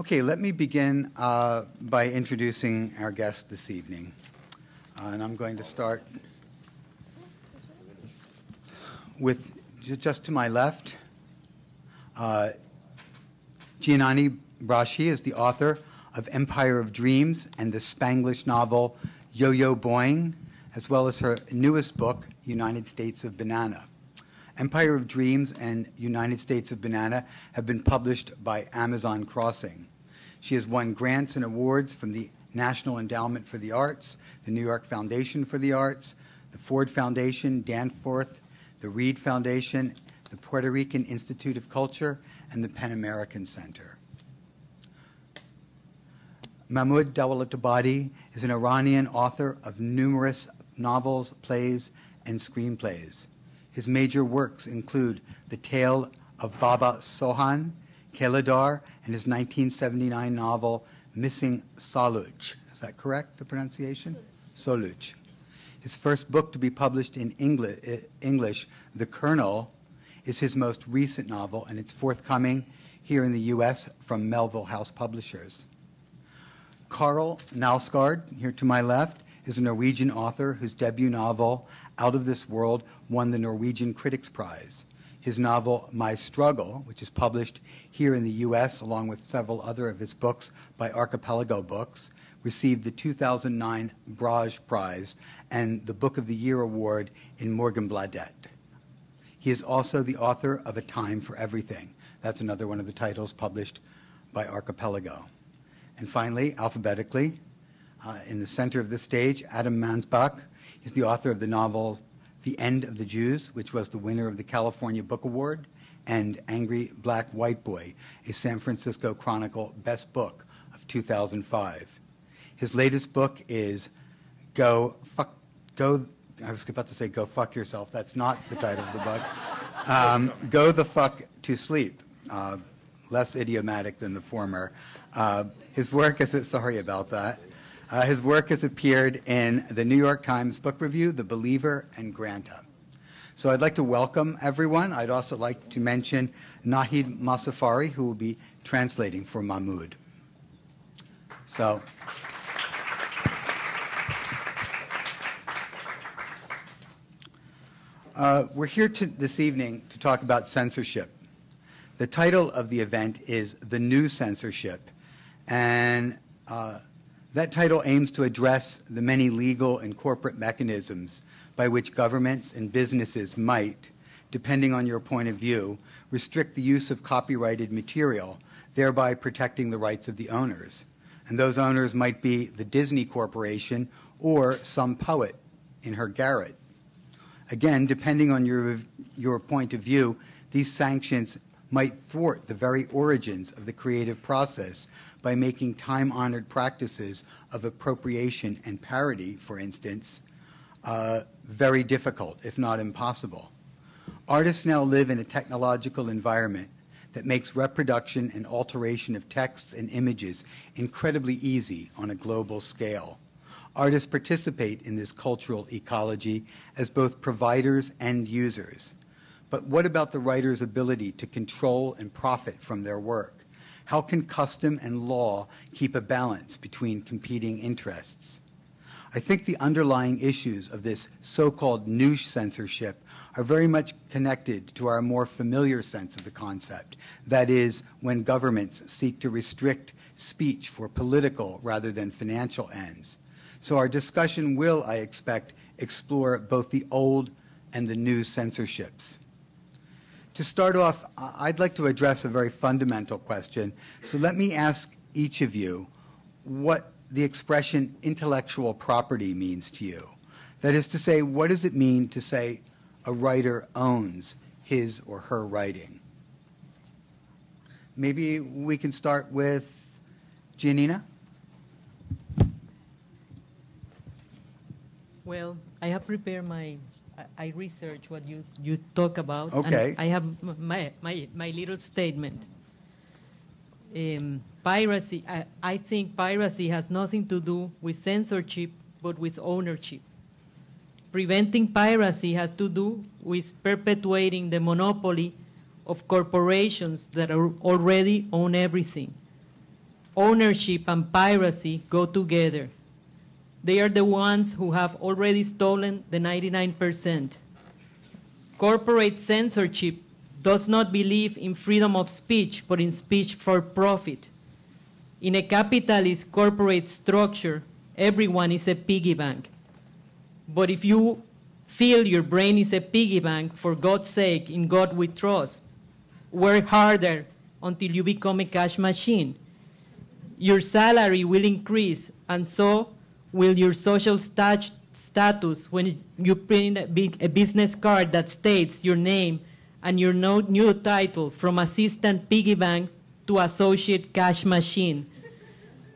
Okay, let me begin by introducing our guest this evening. And I'm going to start with, just to my left, Giannani Braschi is the author of Empire of Dreams and the Spanglish novel Yo-Yo Boing, as well as her newest book, United States of Banana. Empire of Dreams and United States of Banana have been published by Amazon Crossing. She has won grants and awards from the National Endowment for the Arts, the New York Foundation for the Arts, the Ford Foundation, Danforth, the Reed Foundation, the Puerto Rican Institute of Culture, and the PEN American Center. Mahmoud Dawlatabadi is an Iranian author of numerous novels, plays, and screenplays. His major works include The Tale of Baba Sohan, Keladar, and his 1979 novel Missing Soluch. Is that correct, the pronunciation? Soluch. His first book to be published in English, The Colonel, is his most recent novel, and it's forthcoming here in the U.S. from Melville House Publishers. Carl Nausgaard, here to my left, is a Norwegian author whose debut novel, Out of This World, won the Norwegian Critics' Prize. His novel, My Struggle, which is published here in the U.S. along with several other of his books by Archipelago Books, received the 2009 Brage Prize and the Book of the Year Award in Morgenbladet. He is also the author of A Time for Everything. That's another one of the titles published by Archipelago. And finally, alphabetically, in the center of the stage, Adam Mansbach. He's the author of the novel The End of the Jews, which was the winner of the California Book Award, and Angry Black White Boy, a San Francisco Chronicle Best Book of 2005. His latest book is I was about to say Go Fuck Yourself. That's not the title of the book. Go the Fuck to Sleep, less idiomatic than the former. His work sorry about that. His work has appeared in the New York Times Book Review, The Believer, and Granta. So I'd like to welcome everyone. I'd also like to mention Nahid Masafari, who will be translating for Mahmoud. So, we're here this evening to talk about censorship. The title of the event is The New Censorship, and that title aims to address the many legal and corporate mechanisms by which governments and businesses might, depending on your point of view, restrict the use of copyrighted material, thereby protecting the rights of the owners. And those owners might be the Disney Corporation or some poet in her garret. Again, depending on your point of view, these sanctions might thwart the very origins of the creative process by making time-honored practices of appropriation and parody, for instance, very difficult, if not impossible. Artists now live in a technological environment that makes reproduction and alteration of texts and images incredibly easy on a global scale. Artists participate in this cultural ecology as both providers and users. But what about the writer's ability to control and profit from their work? How can custom and law keep a balance between competing interests? I think the underlying issues of this so-called new censorship are very much connected to our more familiar sense of the concept. That is, when governments seek to restrict speech for political rather than financial ends. So our discussion will, I expect, explore both the old and the new censorships. To start off, I'd like to address a very fundamental question. So let me ask each of you what the expression intellectual property means to you. That is to say, what does it mean to say a writer owns his or her writing? Maybe we can start with Giannina. Well, I have prepared I research what you talk about. Okay. And I have my little statement. Piracy, I think piracy has nothing to do with censorship, but with ownership. Preventing piracy has to do with perpetuating the monopoly of corporations that already own everything. ownership and piracy go together. They are the ones who have already stolen the 99%. Corporate censorship does not believe in freedom of speech, but in speech for profit. In a capitalist corporate structure, everyone is a piggy bank. But if you feel your brain is a piggy bank, for God's sake, in God we trust. Work harder until you become a cash machine. Your salary will increase, and so will your social status when you print a business card that states your name and your new title from assistant piggy bank to associate cash machine.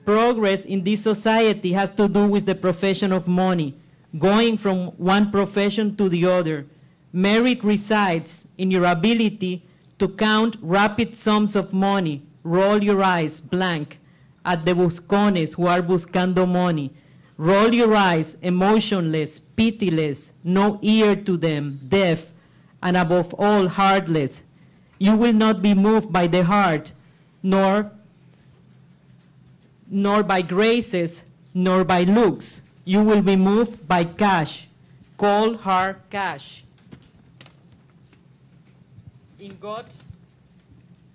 Progress in this society has to do with the profession of money, going from one profession to the other. Merit resides in your ability to count rapid sums of money. Roll your eyes blank at the buscones who are buscando money. Roll your eyes emotionless, pitiless, no ear to them, deaf, and above all, heartless. You will not be moved by the heart, nor by graces, nor by looks. You will be moved by cash. Call her cash. In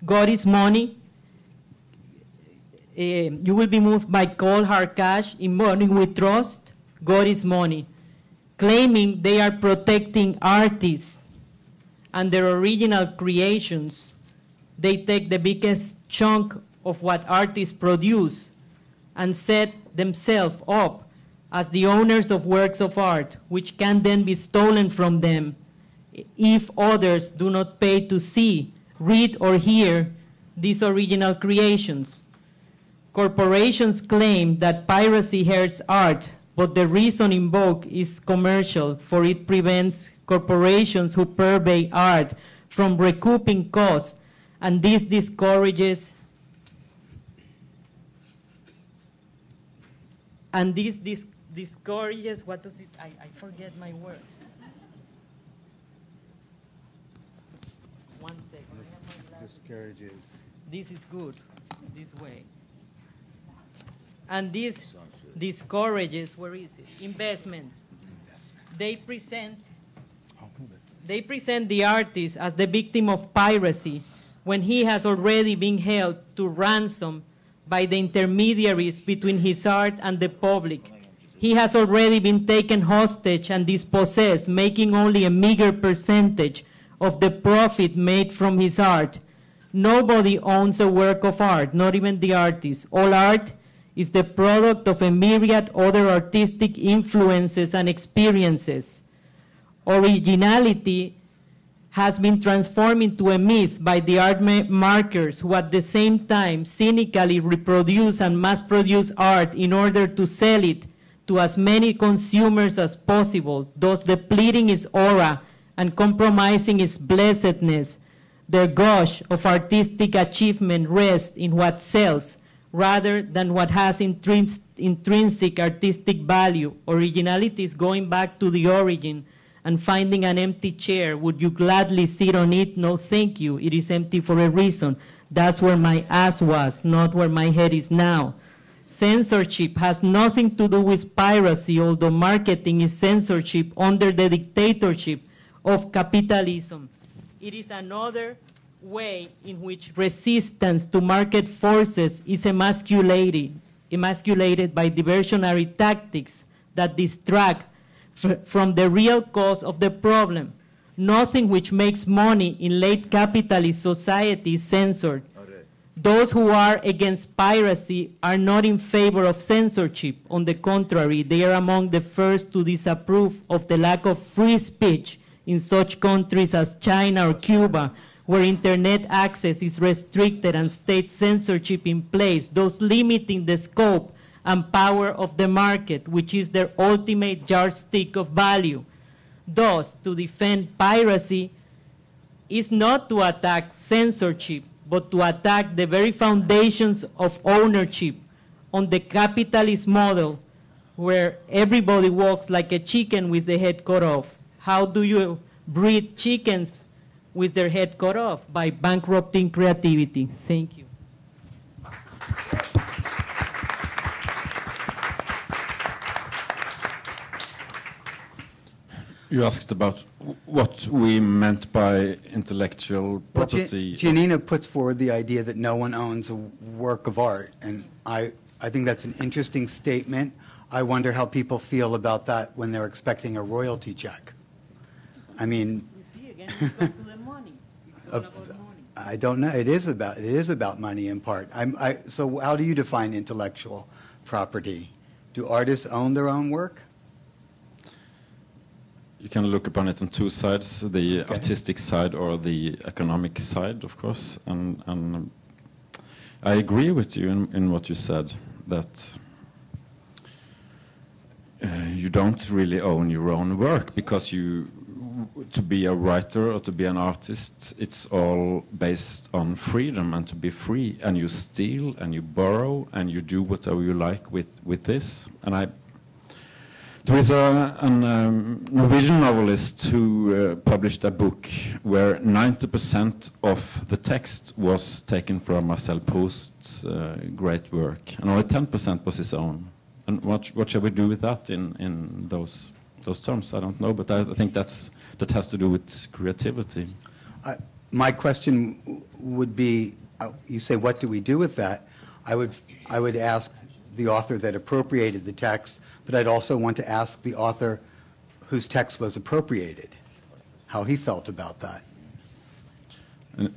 God is money. You will be moved by cold hard cash. In money we trust. God is money. Claiming they are protecting artists and their original creations, they take the biggest chunk of what artists produce and set themselves up as the owners of works of art, which can then be stolen from them if others do not pay to see, read, or hear these original creations. Corporations claim that piracy hurts art, but the reason invoked is commercial, for it prevents corporations who purvey art from recouping costs, and this discourages discourages, what does it, I forget my words. One second. Discourages. This is good, this way. And this discourages, where is it? Investments. They present the artist as the victim of piracy when he has already been held to ransom by the intermediaries between his art and the public. He has already been taken hostage and dispossessed, making only a meager percentage of the profit made from his art. Nobody owns a work of art, not even the artist. All art is the product of a myriad other artistic influences and experiences. Originality has been transformed into a myth by the art markers who at the same time cynically reproduce and mass-produce art in order to sell it to as many consumers as possible, thus depleting its aura and compromising its blessedness. Their gush of artistic achievement rests in what sells rather than what has intrinsic artistic value. Originality is going back to the origin and finding an empty chair. Would you gladly sit on it? No, thank you. It is empty for a reason. That's where my ass was, not where my head is now. Censorship has nothing to do with piracy, although marketing is censorship under the dictatorship of capitalism. It is another way in which resistance to market forces is emasculated by diversionary tactics that distract from the real cause of the problem. Nothing which makes money in late capitalist society is censored. Those who are against piracy are not in favor of censorship. On the contrary, they are among the first to disapprove of the lack of free speech in such countries as China or Cuba, where internet access is restricted and state censorship in place, thus limiting the scope and power of the market, which is their ultimate yardstick of value. Thus, to defend piracy is not to attack censorship, but to attack the very foundations of ownership on the capitalist model, where everybody walks like a chicken with the head cut off. How do you breed chickens with their head cut off? By bankrupting creativity. Thank you. You asked about what we meant by intellectual Well, property. Giannina puts forward the idea that no one owns a work of art, and I think that's an interesting statement. I wonder how people feel about that when they're expecting a royalty check. I mean, I don't know. It is about money in part. So how do you define intellectual property? Do artists own their own work? You can look upon it on two sides, the Okay. artistic side or the economic side, of course. And I agree with you in what you said, that you don't really own your own work, because to be a writer or to be an artist, it's all based on freedom and to be free. And you steal and you borrow and you do whatever you like with this. And there is a Norwegian novelist who published a book where 90% of the text was taken from Marcel Proust's great work, and only 10% was his own. And what shall we do with that in those terms? I don't know, but I think that has to do with creativity. My question would be, you say, what do we do with that? I would ask the author that appropriated the text, but I'd also want to ask the author whose text was appropriated, how he felt about that. And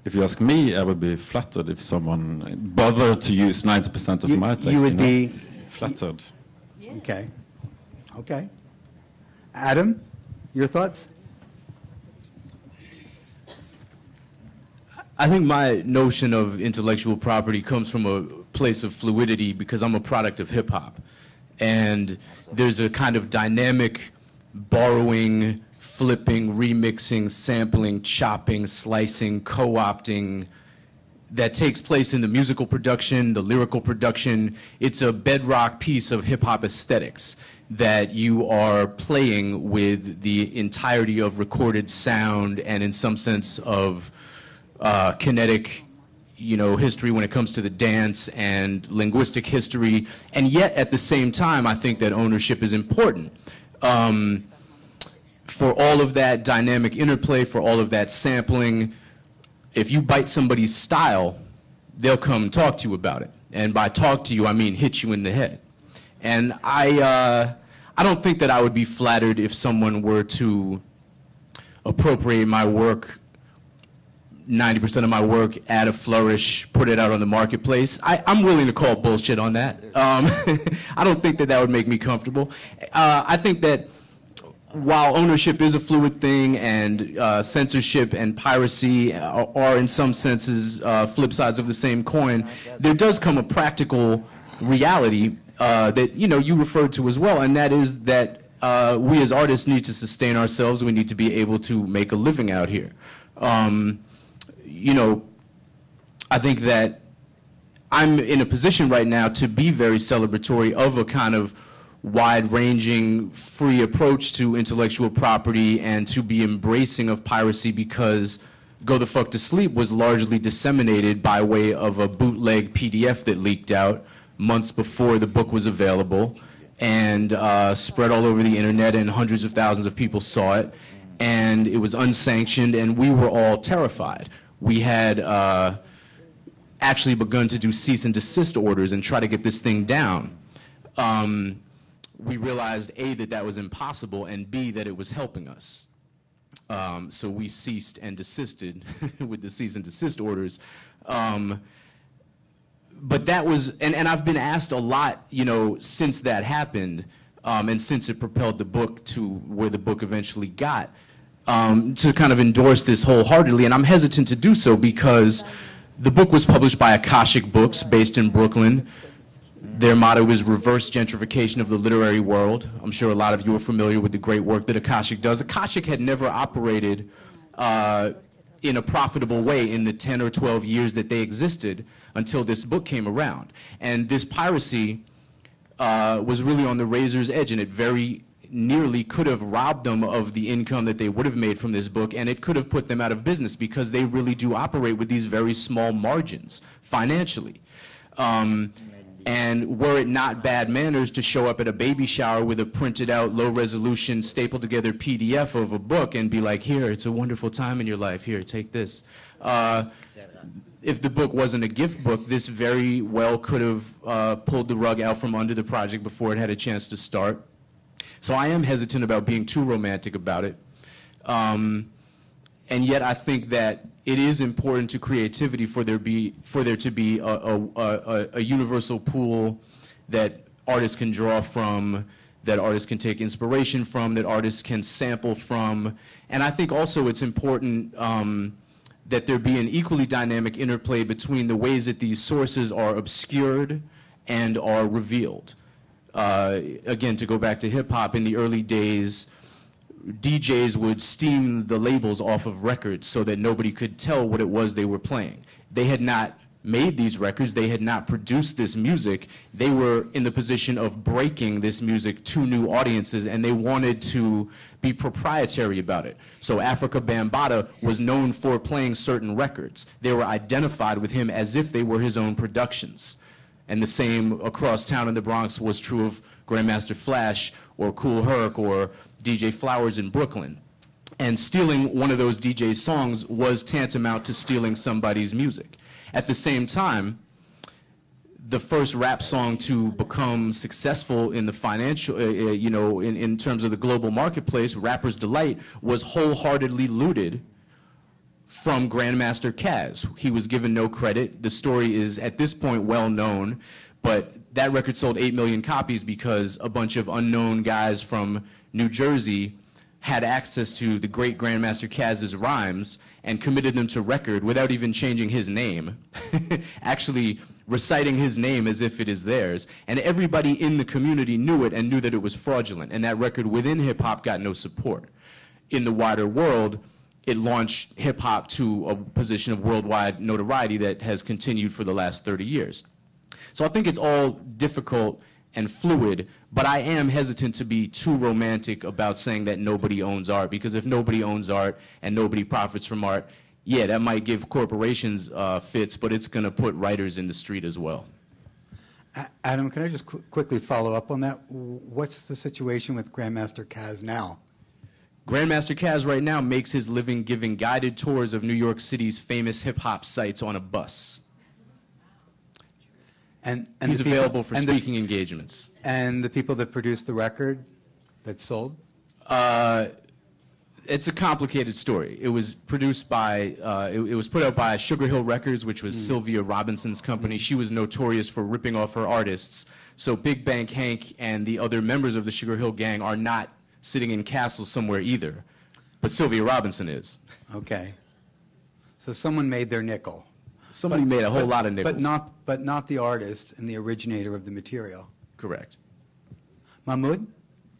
if you ask me, I would be flattered if someone bothered to use 90% of my text. You would be flattered. Okay. Okay. Adam, your thoughts? I think my notion of intellectual property comes from a place of fluidity, because I'm a product of hip-hop. And there's a kind of dynamic borrowing, flipping, remixing, sampling, chopping, slicing, co-opting that takes place in the musical production, the lyrical production. It's a bedrock piece of hip-hop aesthetics that you are playing with the entirety of recorded sound and in some sense of kinetic history when it comes to the dance and linguistic history. And yet, at the same time, I think that ownership is important. For all of that dynamic interplay, for all of that sampling, if you bite somebody's style, they'll come talk to you about it. And by talk to you, I mean hit you in the head. And I don't think that I would be flattered if someone were to appropriate my work, 90% of my work, add a flourish, put it out on the marketplace. I'm willing to call bullshit on that. I don't think that would make me comfortable. I think that while ownership is a fluid thing, and censorship and piracy are in some senses flip sides of the same coin, there does come a practical reality that you referred to as well, and that is that we as artists need to sustain ourselves. We need to be able to make a living out here. I think that I'm in a position right now to be very celebratory of a kind of wide-ranging, free approach to intellectual property and to be embracing of piracy, because Go the Fuck to Sleep was largely disseminated by way of a bootleg PDF that leaked out months before the book was available, and spread all over the internet, and hundreds of thousands of people saw it, and it was unsanctioned, and we were all terrified. We had actually begun to do cease and desist orders and try to get this thing down. We realized, A, that was impossible, and B, that it was helping us. So we ceased and desisted with the cease and desist orders. But that was, and I've been asked a lot, since that happened, and since it propelled the book to where the book eventually got, to kind of endorse this wholeheartedly, and I'm hesitant to do so because the book was published by Akashic Books, based in Brooklyn. Their motto is reverse gentrification of the literary world. I'm sure a lot of you are familiar with the great work that Akashic does. Akashic had never operated in a profitable way in the 10 or 12 years that they existed until this book came around. And this piracy was really on the razor's edge, and it very nearly could have robbed them of the income that they would have made from this book, and it could have put them out of business, because they really do operate with these very small margins financially. And were it not bad manners to show up at a baby shower with a printed out, low resolution, stapled together PDF of a book and be like, here, it's a wonderful time in your life, here, take this. If the book wasn't a gift book, this very well could have pulled the rug out from under the project before it had a chance to start. So I am hesitant about being too romantic about it. And yet I think that it is important to creativity for there to be a universal pool that artists can draw from, that artists can take inspiration from, that artists can sample from. And I think also it's important that there be an equally dynamic interplay between the ways that these sources are obscured and are revealed. Again, to go back to hip-hop, in the early days, DJs would steam the labels off of records so that nobody could tell what it was they were playing. They had not made these records, they had not produced this music, they were in the position of breaking this music to new audiences, and they wanted to be proprietary about it. So Africa Bambaataa was known for playing certain records. They were identified with him as if they were his own productions. And the same across town in the Bronx was true of Grandmaster Flash or Kool Herc or DJ Flowers in Brooklyn. And stealing one of those DJ's songs was tantamount to stealing somebody's music. At the same time, the first rap song to become successful in the financial, in terms of the global marketplace, Rapper's Delight, was wholeheartedly looted from Grandmaster Caz. He was given no credit. The story is, at this point, well known, but that record sold 8 million copies because a bunch of unknown guys from New Jersey had access to the great Grandmaster Caz's rhymes and committed them to record without even changing his name, actually reciting his name as if it is theirs. And everybody in the community knew it and knew that it was fraudulent, and that record within hip-hop got no support. In the wider world, it launched hip-hop to a position of worldwide notoriety that has continued for the last 30 years. So I think it's all difficult and fluid, but I am hesitant to be too romantic about saying that nobody owns art, because if nobody owns art and nobody profits from art, yeah, that might give corporations fits, but it's going to put writers in the street as well. Adam, can I just quickly follow up on that? What's the situation with Grandmaster Caz now? Grandmaster Caz right now makes his living giving guided tours of New York City's famous hip-hop sites on a bus. And he's available for speaking engagements. And the people that produced the record that sold? It's a complicated story. It was produced by, it was put out by Sugar Hill Records, which was Sylvia Robinson's company. She was notorious for ripping off her artists. So Big Bank Hank and the other members of the Sugar Hill gang are not sitting in castles somewhere either. But Sylvia Robinson is. Okay. So someone made their nickel. Somebody made a whole lot of nickels. But not the artist and the originator of the material. Correct. Mahmoud?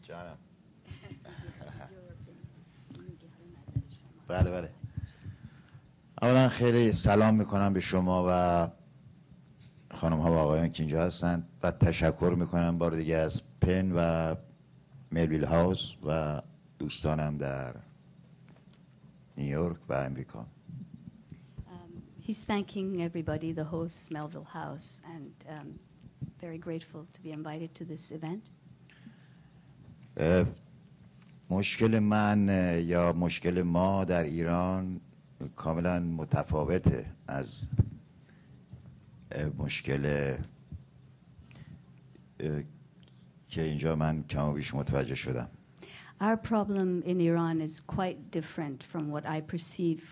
جانم. بله بله. اولا خیلی سلام میکنم به شما و خانم ها و آقایان که اینجا هستند و تشکر میکنم بار دیگه از پن و ملویل هاوس و دوستانم در نیویورک و امریکا. He's thanking everybody, the hosts, Melville House, and very grateful to be invited to this event. مشکل من یا مشکل ما در ایران کاملا متفاوته از مشکل که اینجا من کم و بیش متوجه شدم. Our problem in Iran is quite different from what I perceive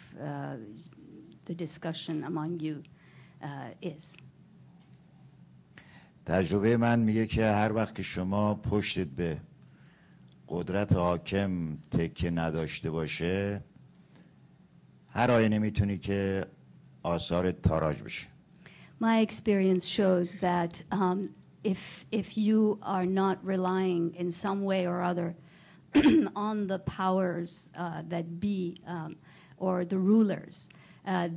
the discussion among you is. تجربه من میگه که هر وقت که شما پشتت به قدرت حاکم تکیه نداشته باشه هر آینه میتونی که آثار تاراج بشه. My experience shows that if you are not relying in some way or other on the powers that be or the rulers,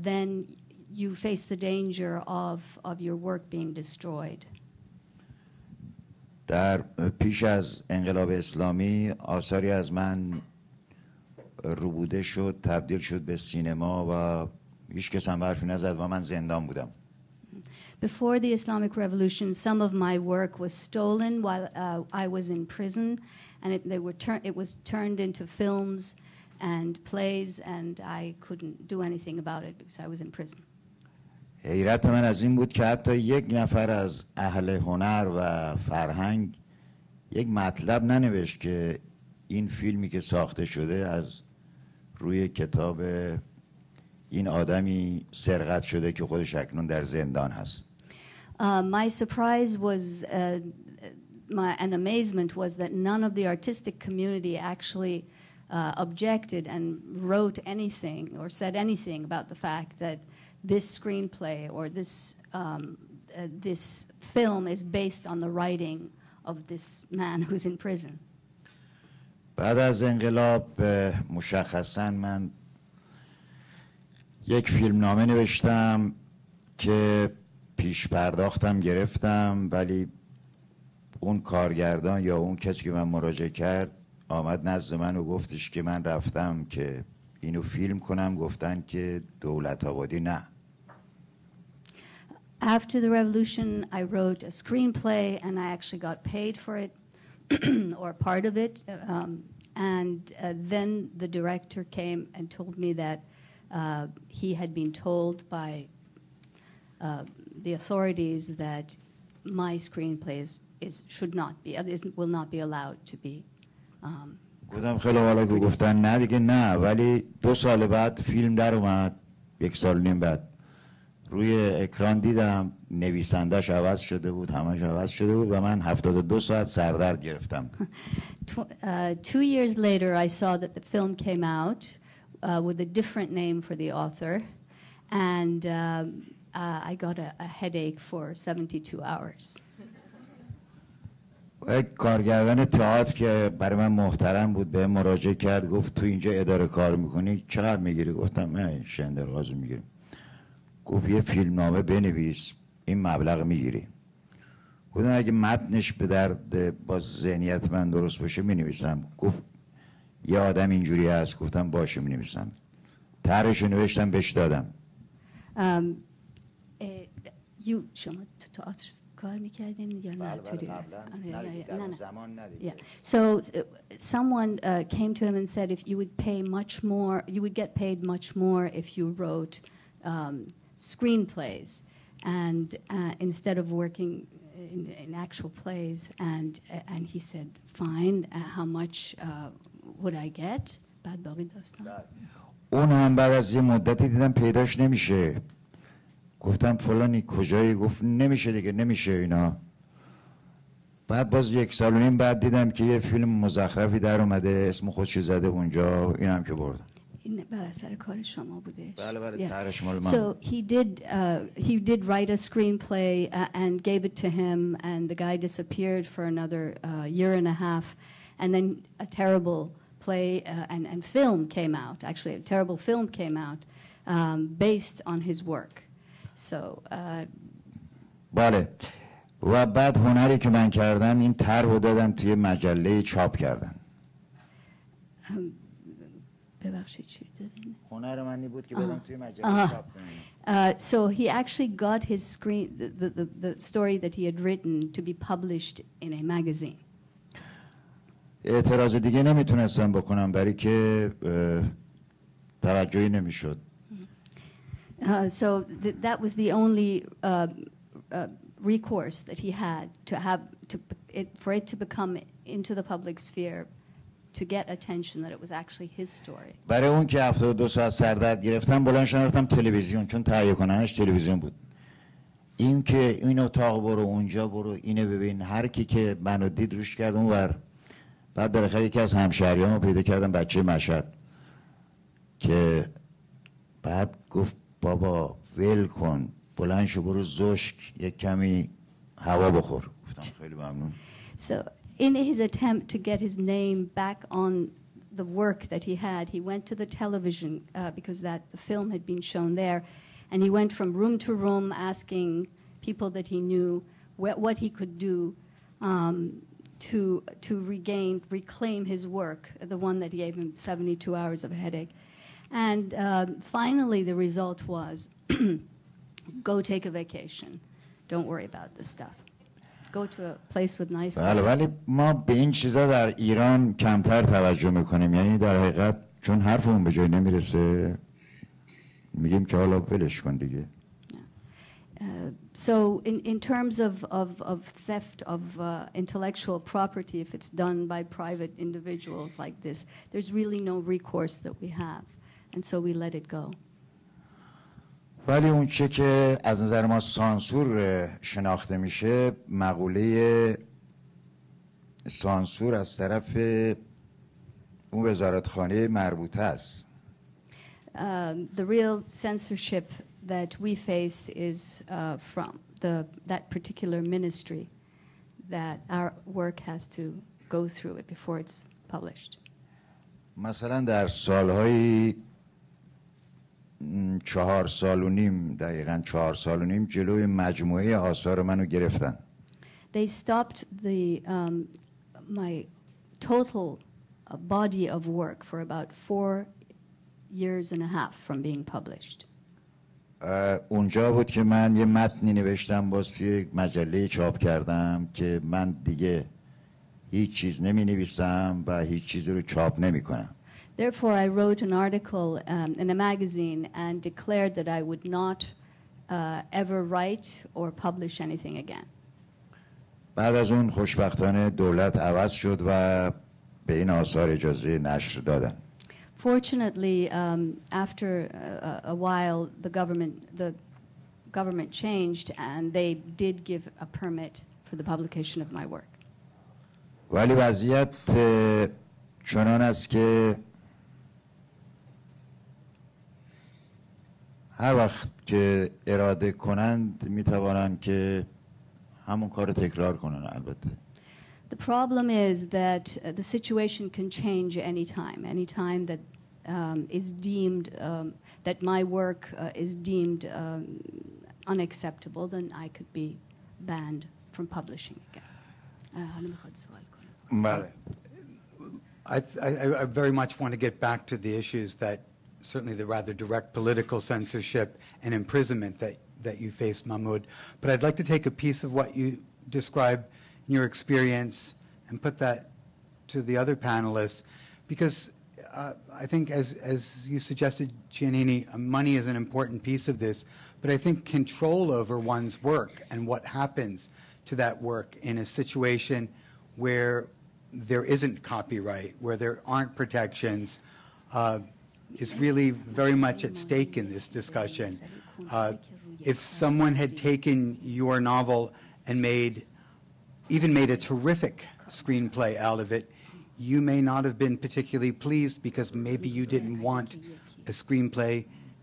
then you face the danger of your work being destroyed. در پیش از انقلاب اسلامی آثاری از من ربوده شد، تبدیل شد به سینما و هیچ کس هم حرفی نزد و من زندان بودم. before the Islamic Revolution, some of my work was stolen while I was in prison, and it was turned into films and plays, and I couldn't do anything about it because I was in prison. حیرت من از این بود که حتی یک نفر از اهل هنر و فرهنگ یک مطلب ننوشت که این فیلمی که ساخته شده از روی کتاب این آدمی سرقت شده که خودش اکنون در زندان هست. My surprise was, and amazement was that none of the artistic community actually objected and wrote anything or said anything about the fact that this screenplay or this film is based on the writing of this man who's in prison. بعد از انقلاب مشخصاً من یک فیلمنامه نوشتم که پیش پرداختم گرفتم، ولی اون کارگردان یا اون کسی که من مراجعه کرد آمد نزد من و گفتش که من رفتم که اینو فیلم کنم، گفتن که دولت آبادی نه. After the revolution, I wrote a screenplay, and I actually got paid for it, or part of it. And then the director came and told me that he had been told by the authorities that my screenplay will not be allowed to be. گفتم خیلی حالا که گفتن نه دیگه نه، ولی 2 سال بعد فیلم در اومد، 1 سال و نیم بعد روی اکران دیدم نویسندش عوض شده بود، همش عوض شده بود و من 72 ساعت سردرد گرفتم. 2 years later, I saw that the film came out with a different name for the author, and I got a headache for 72 hours. یک کارگردان تئاتر که برای من محترم بود به مراجعه کرد، گفت تو اینجا اداره کار میکنی چقدر میگیری؟ گفتم من شندرغاز میگیرم. گفت یه فیلمنامه بنویس این مبلغ میگیری. گفتم اگه متنش به درد با ذهنیت من درست باشه مینویسم. گفت یه آدم اینجوری هست. گفتم باشه مینویسم. طرحشو نوشتم بهش دادم. شما تو تئاتر کار میکردین یا نه؟ نه زمان ندید. So someone came to him and said if you would pay much more, you would get paid much more if you wrote screenplays and instead of working in actual plays, and he said fine, how much would I get? بعد باقی داستان. اون هم بعد از یه مدتی دیدم پیداش نمیشه. گفتم فلانی کجایی؟ گفت نمیشه دیگه نمیشه اینا. بعد باز 1 سال و نیم بعد دیدم که یه فیلم مزخرفی در اومده اسم خودشو زده اونجا، اینم که بردم. این بر اثر کار شما بودش. بله طرحش مال من. So he did write a screenplay and gave it to him, and the guy disappeared for another year and a half, and then a terrible play and film came out. Actually, a terrible film came out based on his work. So بله. و بعد هنری که من کردم این طرحو دادم توی مجله چاپ کردن. ببخشید چی دادین؟ هنر من بود که بدم توی مجله چاپ کنم. So he actually got his the story that he had written to be published in a magazine. اعتراض دیگه نمیتونستم بکنم برای که توجهی نمیشد. So that was the only recourse that he had for it to become into the public sphere, to get attention that it was actually his story. برای اون که 72 ساعت سردرد گرفتم بلند شدم رفتم تلویزیون، چون تهیه کننش تلویزیون بود. این که این اتاق برو اونجا برو اینو ببین، هر کی که منو دید روش کرد اونور. بعد بالاخره یکی از همشهریامو پیدا کردم، بچه مشهد، که بعد گفت بابا ول کن بلند شو برو زشک یک کمی هوا بخور. گفتم خیلی ممنون. So in his attempt to get his name back on the work that he had, he went to the television because the film had been shown there, and he went from room to room asking people that he knew what he could do to reclaim his work, the one that gave him 72 hours of a headache. And finally the result was go take a vacation. Don't worry about this stuff. Go to a place with nice بله، weather. ولی ما به این چیزا در ایران کمتر توجه میکنیم. یعنی در حقیقت چون حرفمون به جای نمیرسه میگیم که حالا ولش کن دیگه. So in terms of theft of intellectual property, if it's done by private individuals like this, there's really no recourse that we have. And so we let it go. ولی اون چه که از نظر ما سانسور شناخته میشه، مقوله سانسور از طرف اون وزارتخانه مربوطه است. The real censorship that we face is from that particular ministry that our work has to go through it before it's published. مثلا در سالهای 4 سال و نیم، دقیقاً 4 سال و نیم جلوی مجموعه آثار منو گرفتن. They stopped my total body of work for about 4 years and a half from being published. اونجا بود که من یه متنی نوشتم، باز توی مجله چاپ کردم که من دیگه هیچ چیز نمی نویسم و هیچ چیزی رو چاپ نمی کنم. Therefore, I wrote an article in a magazine and declared that I would not ever write or publish anything again. بعد از اون خوشبختانه دولت عوض شد و به این آثار اجازه نشر دادن. Fortunately, after a while, the government changed, and they did give a permit for the publication of my work. ولی وضعیت چنان است که هر وقت که اراده کنند میتوانند که همون کار تکرار کنن. البته The problem is that the situation can change any time that is deemed that my work is deemed unacceptable, then I could be banned from publishing again. I very much want to get back to the issues that certainly the rather direct political censorship and imprisonment that you faced, Mahmoud. But I'd like to take a piece of what you described in your experience and put that to the other panelists, because I think, as you suggested, Giannini, money is an important piece of this, but I think control over one's work and what happens to that work in a situation where there isn't copyright, where there aren't protections, is really very much at stake in this discussion. If someone had taken your novel and even made a terrific screenplay out of it, you may not have been particularly pleased because maybe you didn't want a screenplay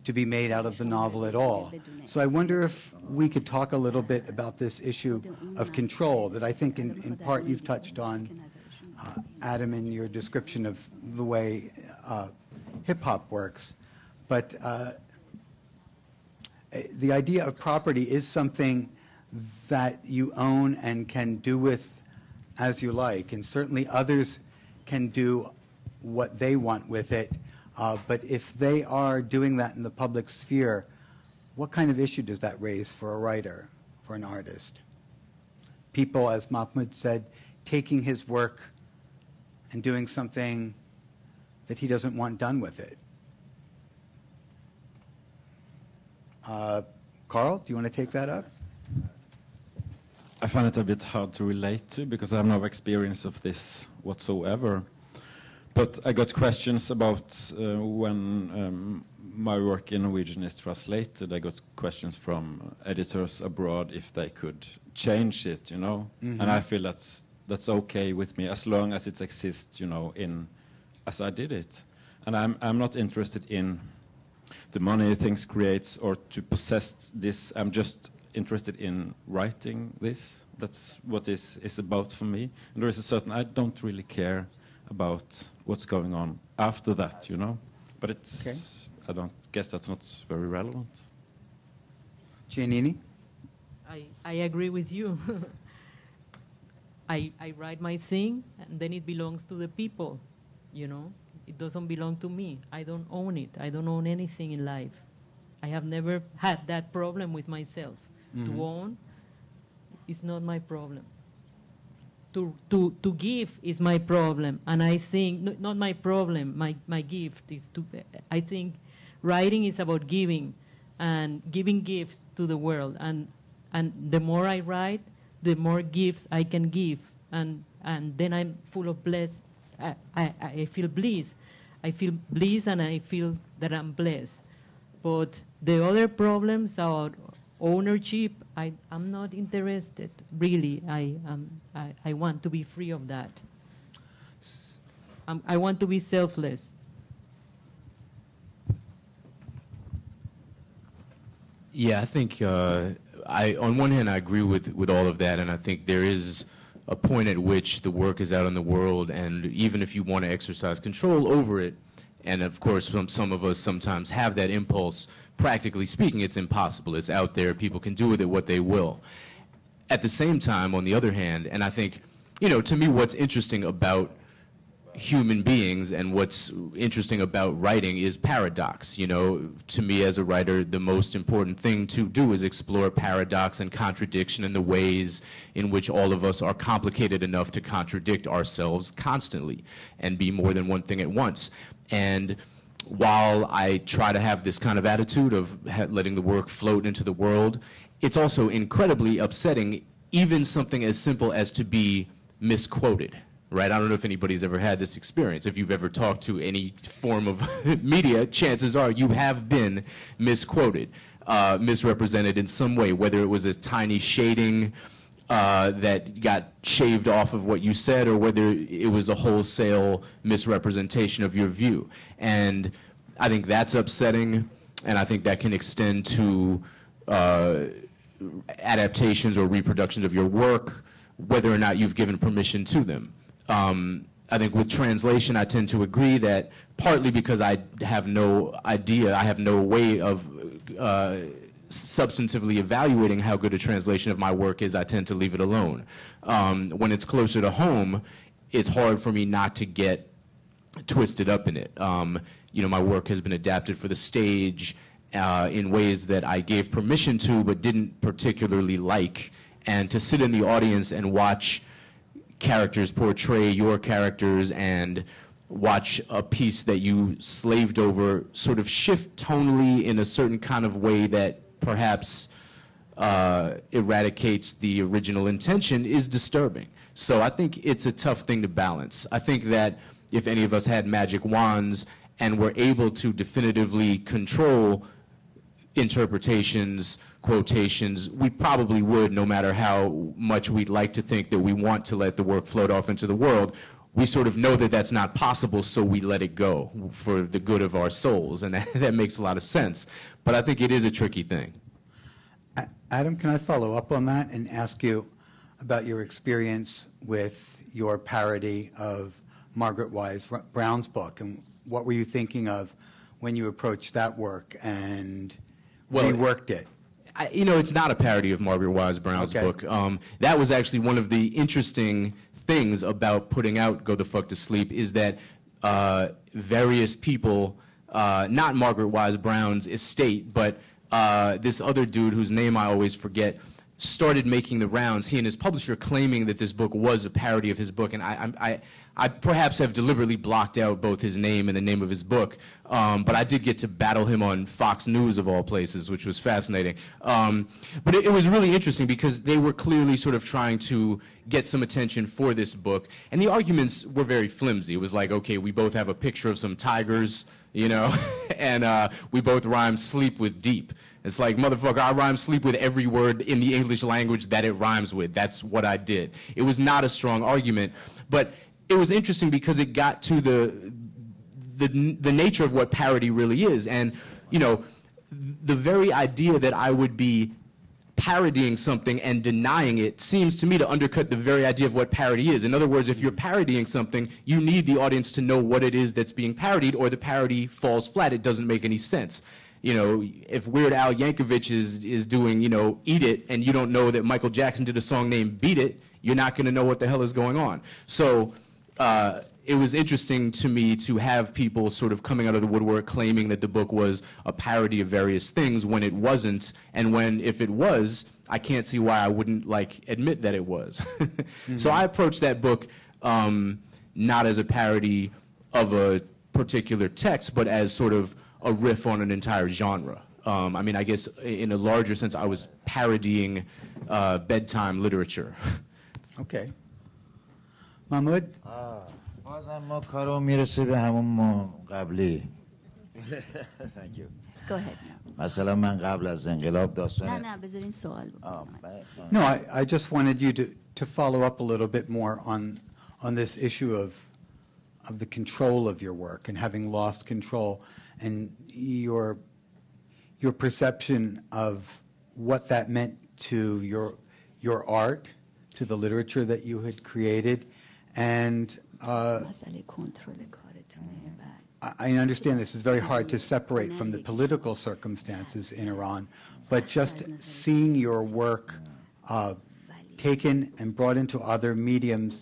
to be made out of the novel at all. So I wonder if we could talk a little bit about this issue of control that I think in part you've touched on, Adam, in your description of the way hip-hop works. But the idea of property is something that you own and can do with as you like, and certainly others can do what they want with it. But if they are doing that in the public sphere, what kind of issue does that raise for a writer, for an artist? People, as Mahmoud said, taking his work and doing something that he doesn't want done with it. Carl, do you want to take that up? I find it a bit hard to relate to because I have no experience of this whatsoever. But I got questions about when my work in Norwegian is translated. I got questions from editors abroad if they could change it, you know. Mm-hmm. And I feel that's okay with me as long as it exists, you know, as I did it. And I'm not interested in the money things creates or to possess this. I'm just interested in writing this. That's what this is about for me. And there is a certain, I don't really care about what's going on after that, you know. But it's, okay. I don't guess that's not very relevant. Giannini? I agree with you. I write my thing, and then it belongs to the people, you know. It doesn't belong to me. I don't own it. I don't own anything in life. I have never had that problem with myself. Mm-hmm. To own is not my problem. To give is my problem, and I think, not my problem, my gift is to, I think writing is about giving, and giving gifts to the world, and the more I write, the more gifts I can give, and then I'm full of bliss. I feel bliss. I feel bliss, and I feel that I'm blessed. But the other problems are ownership. I'm not interested, really. I want to be free of that. I want to be selfless. Yeah, I think on one hand I agree with all of that, and I think there is a point at which the work is out in the world, and even if you want to exercise control over it, and of course some of us sometimes have that impulse, practically speaking it's impossible. It's out there, people can do with it what they will. At the same time, on the other hand, and I think, you know, to me what's interesting about human beings and what's interesting about writing is paradox. You know, to me as a writer, the most important thing to do is explore paradox and contradiction and the ways in which all of us are complicated enough to contradict ourselves constantly and be more than one thing at once. And while I try to have this kind of attitude of letting the work float into the world, it's also incredibly upsetting, even something as simple as to be misquoted. Right? I don't know if anybody's ever had this experience. If you've ever talked to any form of media, chances are you have been misquoted, misrepresented in some way, whether it was a tiny shading that got shaved off of what you said, or whether it was a wholesale misrepresentation of your view. And I think that's upsetting, and I think that can extend to adaptations or reproductions of your work, whether or not you've given permission to them. I think with translation, I tend to agree that partly because I have no idea, I have no way of substantively evaluating how good a translation of my work is, I tend to leave it alone. When it's closer to home, it's hard for me not to get twisted up in it. You know, my work has been adapted for the stage in ways that I gave permission to but didn't particularly like, and to sit in the audience and watch characters portray your characters and watch a piece that you slaved over sort of shift tonally in a certain kind of way that perhaps eradicates the original intention is disturbing. So I think it's a tough thing to balance. I think that if any of us had magic wands and were able to definitively control interpretations, quotations, we probably would, no matter how much we'd like to think that we want to let the work float off into the world. We sort of know that that's not possible, so we let it go for the good of our souls, and that makes a lot of sense. But I think it is a tricky thing. Adam, can I follow up on that and ask you about your experience with your parody of Margaret Wise Brown's book, and what were you thinking of when you approached that work and reworked it? You know, it's not a parody of Margaret Wise Brown's book. That was actually one of the interesting things about putting out Go the Fuck to Sleep, is that various people, not Margaret Wise Brown's estate, but this other dude whose name I always forget, started making the rounds, he and his publisher, claiming that this book was a parody of his book. And I perhaps have deliberately blocked out both his name and the name of his book, but I did get to battle him on Fox News of all places, which was fascinating. But it was really interesting because they were clearly sort of trying to get some attention for this book, and the arguments were very flimsy. It was like, okay, we both have a picture of some tigers, you know, and we both rhyme sleep with deep. It's like, motherfucker, I rhyme sleep with every word in the English language that it rhymes with. That's what I did. It was not a strong argument, but it was interesting because it got to the nature of what parody really is. And, you know, the very idea that I would be parodying something and denying it seems to me to undercut the very idea of what parody is. In other words, if you're parodying something, you need the audience to know what it is that's being parodied, or the parody falls flat. It doesn't make any sense. You know, if Weird Al Yankovic is doing, you know, Eat It, and you don't know that Michael Jackson did a song named Beat It, you're not going to know what the hell is going on. So it was interesting to me to have people sort of coming out of the woodwork claiming that the book was a parody of various things when it wasn't, and when, if it was, I can't see why I wouldn't admit that it was. So I approached that book not as a parody of a particular text, but as sort of a riff on an entire genre. I mean, I guess in a larger sense, I was parodying bedtime literature. Okay. Mahmoud? بازم ما کارو میرسه به همون قبلی. Thank you. Go ahead. مثلا من قبل از انقلاب داستان نه بذارین سوال No, I just wanted you to follow up a little bit more on this issue of the control of your work and having lost control and your perception of what that meant to your art, to the literature that you had created, and I understand this is very hard to separate from the political circumstances in Iran, but just seeing your work taken and brought into other mediums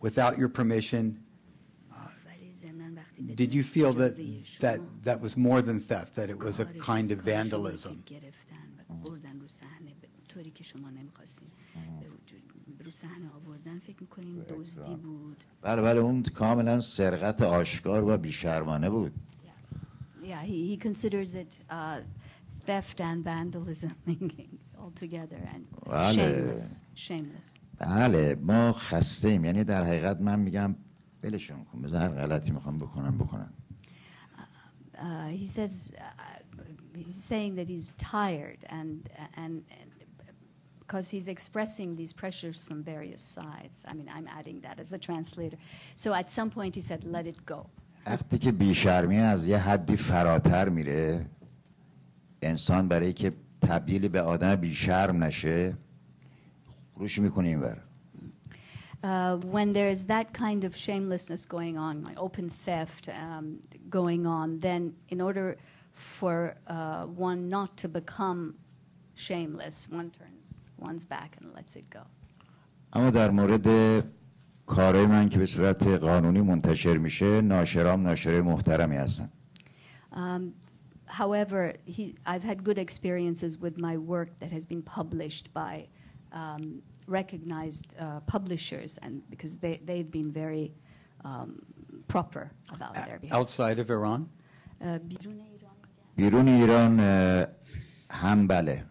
without your permission, did you feel that was more than theft, that it was a kind of vandalism? بله اون کاملا سرقت آشکار و بی‌شرمانه بود. Yeah, he considers it theft and vandalism altogether and shameless. بله ما خسته ایم، یعنی در حقیقت من میگم ولشون کن، بذار هر غلطی میخوام بکنن. He says he's saying that he's tired and because he's expressing these pressures from various sides. I mean, I'm adding that as a translator. So at some point he said, let it go. وقتی که بی‌شرمی از یه حدی فراتر میره، انسان برای که تبدیل به آدم بی‌شرم نشه، روش میکنه اینور. When there's that kind of shamelessness going on, like open theft going on, then in order for one not to become shameless, one turns one's back and lets it go. اما در مورد کارهای من که به صورت قانونی منتشر میشه، ناشرام ناشرای محترمی هستن. However, I've had good experiences with my work that has been published by recognized publishers, and because they've been very proper about their behavior. Outside of Iran? بیرون ایران هم بله.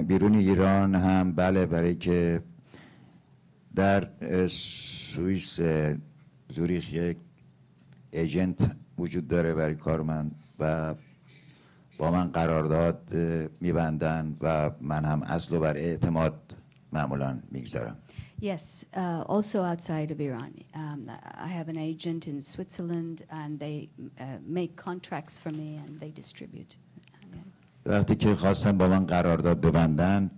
بیرون ایران هم بله، برای که در سوئیس زوریخ یک ایجنت وجود داره برای کار من و با من قرارداد میبندن و من هم اصل بر اعتماد معمولا میگذارم. Yes, also outside of Iran. I have an agent in Switzerland and they make contracts for me and they distribute. وقتی که خواستن با من قرارداد ببندن،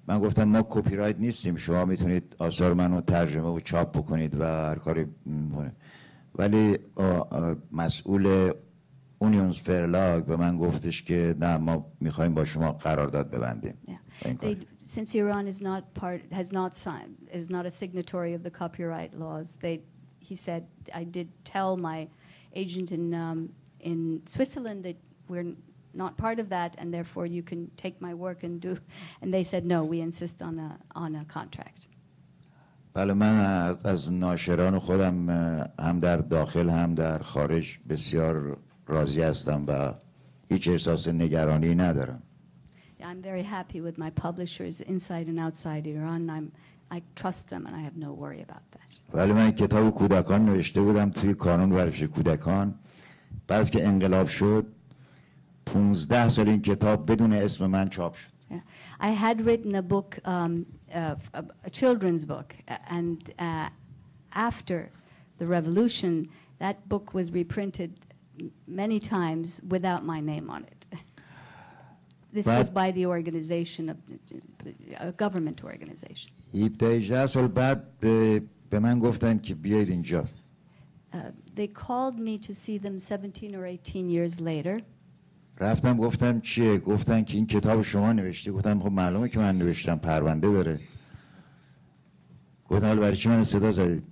من گفتم ما کپی رایت نیستیم، شما میتونید آثار منو ترجمه و چاپ بکنید و هر کاری بکنید. ولی مسئول اونیونز فرلاگ به من گفتش که نه، ما میخوایم با شما قرارداد ببندیم. Since Iran is not a signatory of the copyright laws, he said, I did tell my agent in Switzerland that we're not part of that, and therefore you can take my work and do. And they said, no, we insist on a contract. بله من از ناشران خودم هم در داخل هم در خارج بسیار راضی هستم و هیچ احساس نگرانی ندارم. I'm very happy with my publishers inside and outside Iran. I trust them and I have no worry about that. ولی من کتاب کودکان نوشته بودم توی کانون ورزش کودکان. بعد که انقلاب شد 15 سال این کتاب بدون اسم من چاپ شد. I had written a book, a children's book, and after the revolution, that book was reprinted many times without my name on it. This was by the organization, a government organization. 18 سال بعد به من گفتن که بیاید اینجا. They called me to see them 17 or 18 years later. رفتم گفتم چیه؟ گفتن که این کتاب شما نوشتی. گفتم خب معلومه که من نوشتم، پرونده داره. گفتم حالا برای چی من صدا زدید؟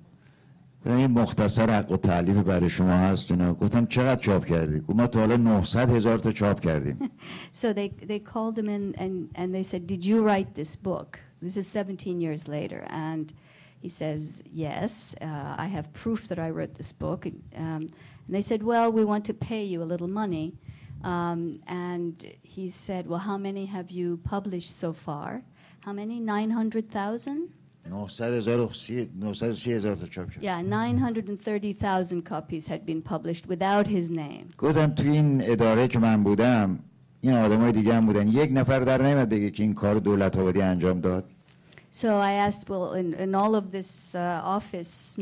گفتم این مختصر حق و تألیف برای شما هست اینا. گفتم چقدر چاپ کردی؟ گفت ما تا حالا 900,000 تا چاپ کردیم. So they called him in and they said, did you write this book? This is 17 years later. And he says, yes, I have proof that I wrote this book. And they said, well, we want to pay you a little money. And he said, well, how many have you published so far? How many? 900,000? 930,000 تا چاپ کرد. Yeah, 930,000 copies had been published without his name. گفتم تو این اداره که من بودم این آدمای دیگه هم بودن، یک نفر در نمیاد بگه که این کار دولت آبادی انجام داد. So I asked, well, in all of this office,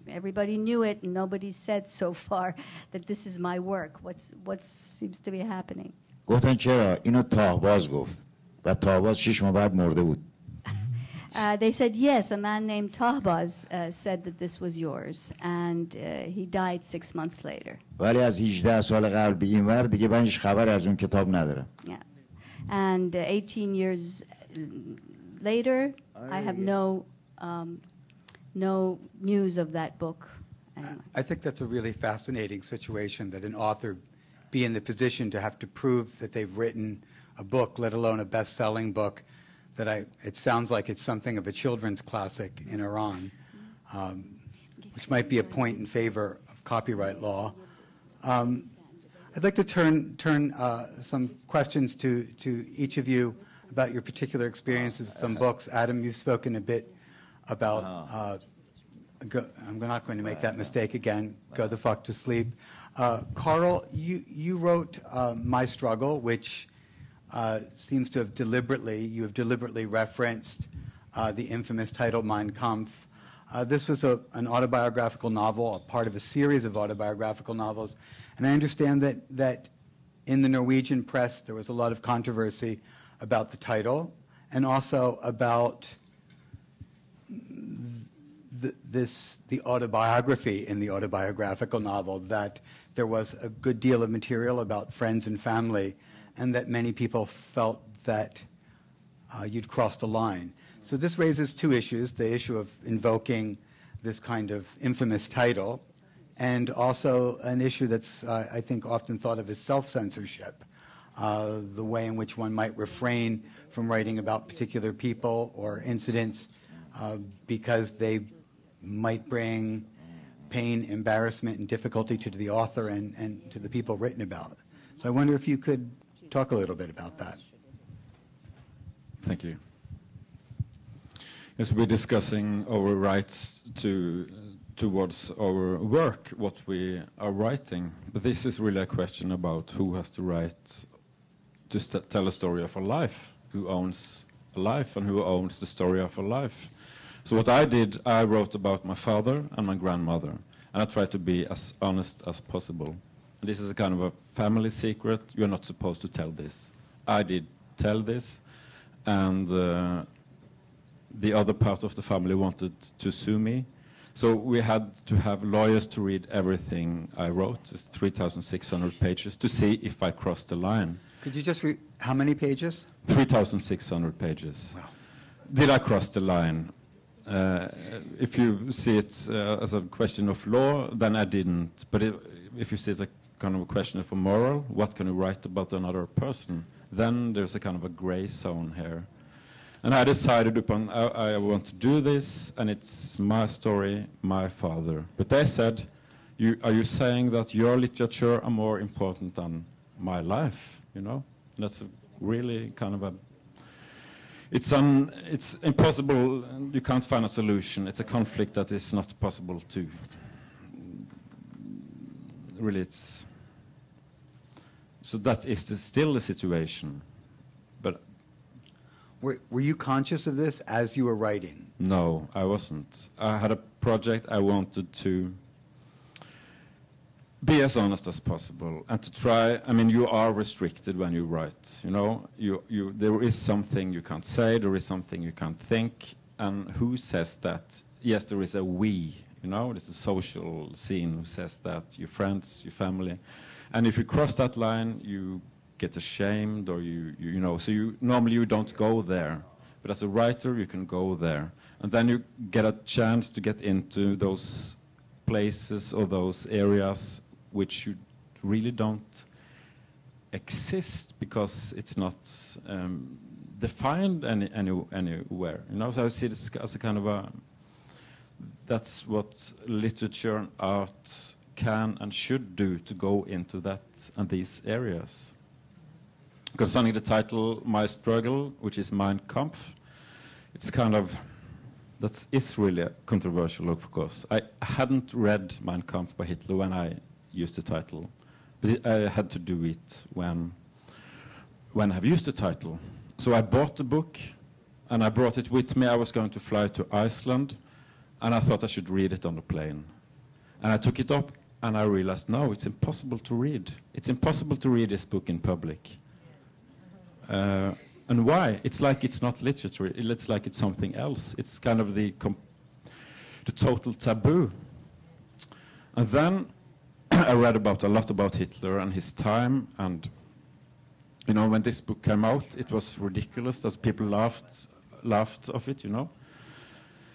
everybody knew it, and nobody said so far that this is my work. What seems to be happening? گفتن چرا؟ اینو تاهباز گفت و تاهباز 6 ماه بعد مرده بود. They said, yes, a man named Tahbaz said that this was yours, and he died 6 months later. ولی از 18 سال قبل به این ور دیگه من هیچ خبر از اون کتاب ندارم. Yeah. And 18 years later, I have no news of that book anymore. I think that's a really fascinating situation, that an author be in the position to have to prove that they've written a book, let alone a best-selling book, it sounds like it's something of a children's classic in Iran, which might be a point in favor of copyright law. I'd like to turn some questions to each of you about your particular experiences with some books. Adam, you've spoken a bit about, I'm not going to make that mistake again, go the fuck to sleep. Carl, you wrote My Struggle, which seems to have deliberately referenced the infamous title Mein Kampf. This was an autobiographical novel, a part of a series of autobiographical novels, and I understand that in the Norwegian press there was a lot of controversy about the title and also about the autobiography in the autobiographical novel, that there was a good deal of material about friends and family, and that many people felt that you'd crossed a line. So this raises two issues, the issue of invoking this kind of infamous title, and also an issue that's, I think, often thought of as self-censorship, the way in which one might refrain from writing about particular people or incidents because they might bring pain, embarrassment, and difficulty to the author and to the people written about. So I wonder if you could talk a little bit about that. Thank you. Yes, we're discussing our rights towards our work, what we are writing. But this is really a question about who has the right to tell a story of a life, who owns a life and who owns the story of a life. So what I did, I wrote about my father and my grandmother, and I tried to be as honest as possible. And this is a kind of a family secret. You're not supposed to tell this. I did tell this, and the other part of the family wanted to sue me. So we had to have lawyers to read everything I wrote, it's 3,600 pages, to see if I crossed the line. Could you just read, how many pages? 3,600 pages. Wow. Did I cross the line? If you see it as a question of law, then I didn't. But if you see it as a kind of a question of a moral, what can you write about another person? Then there's a kind of a gray zone here. And I decided upon, I want to do this, and it's my story, my father. But they said, are you saying that your literature are more important than my life? You know? And that's really kind of a, it's impossible, you can't find a solution. It's a conflict that is not possible to, really it's, so that is still the situation. But Were you conscious of this as you were writing? no, I wasn't. I had a project I wanted to be as honest as possible and to try. I mean, you are restricted when you write. You know, there is something you can't say. There is something you can't think. And who says that? Yes, there is a we. You know, there's a social scene who says that. Your friends, your family, and if you cross that line, you get ashamed, or you know. So normally you don't go there. But as a writer, you can go there. And then you get a chance to get into those places or those areas which you really don't exist because it's not defined anywhere. You know, so I see this as a kind of a, that's what literature and art can and should do, to go into that and these areas. Concerning the title, My Struggle, which is Mein Kampf, it's kind of, that is really controversial, of course. I hadn't read Mein Kampf by Hitler when I used the title, but I had to do it when I've used the title. So I bought the book, and I brought it with me. I was going to fly to Iceland, and I thought I should read it on the plane. And I took it up, and I realized, no, it's impossible to read. It's impossible to read this book in public. And why? It's like it's not literature. It's like it's something else. It's kind of the total taboo. And then I read a lot about Hitler and his time. And you know, when this book came out, it was ridiculous. As people laughed of it, you know.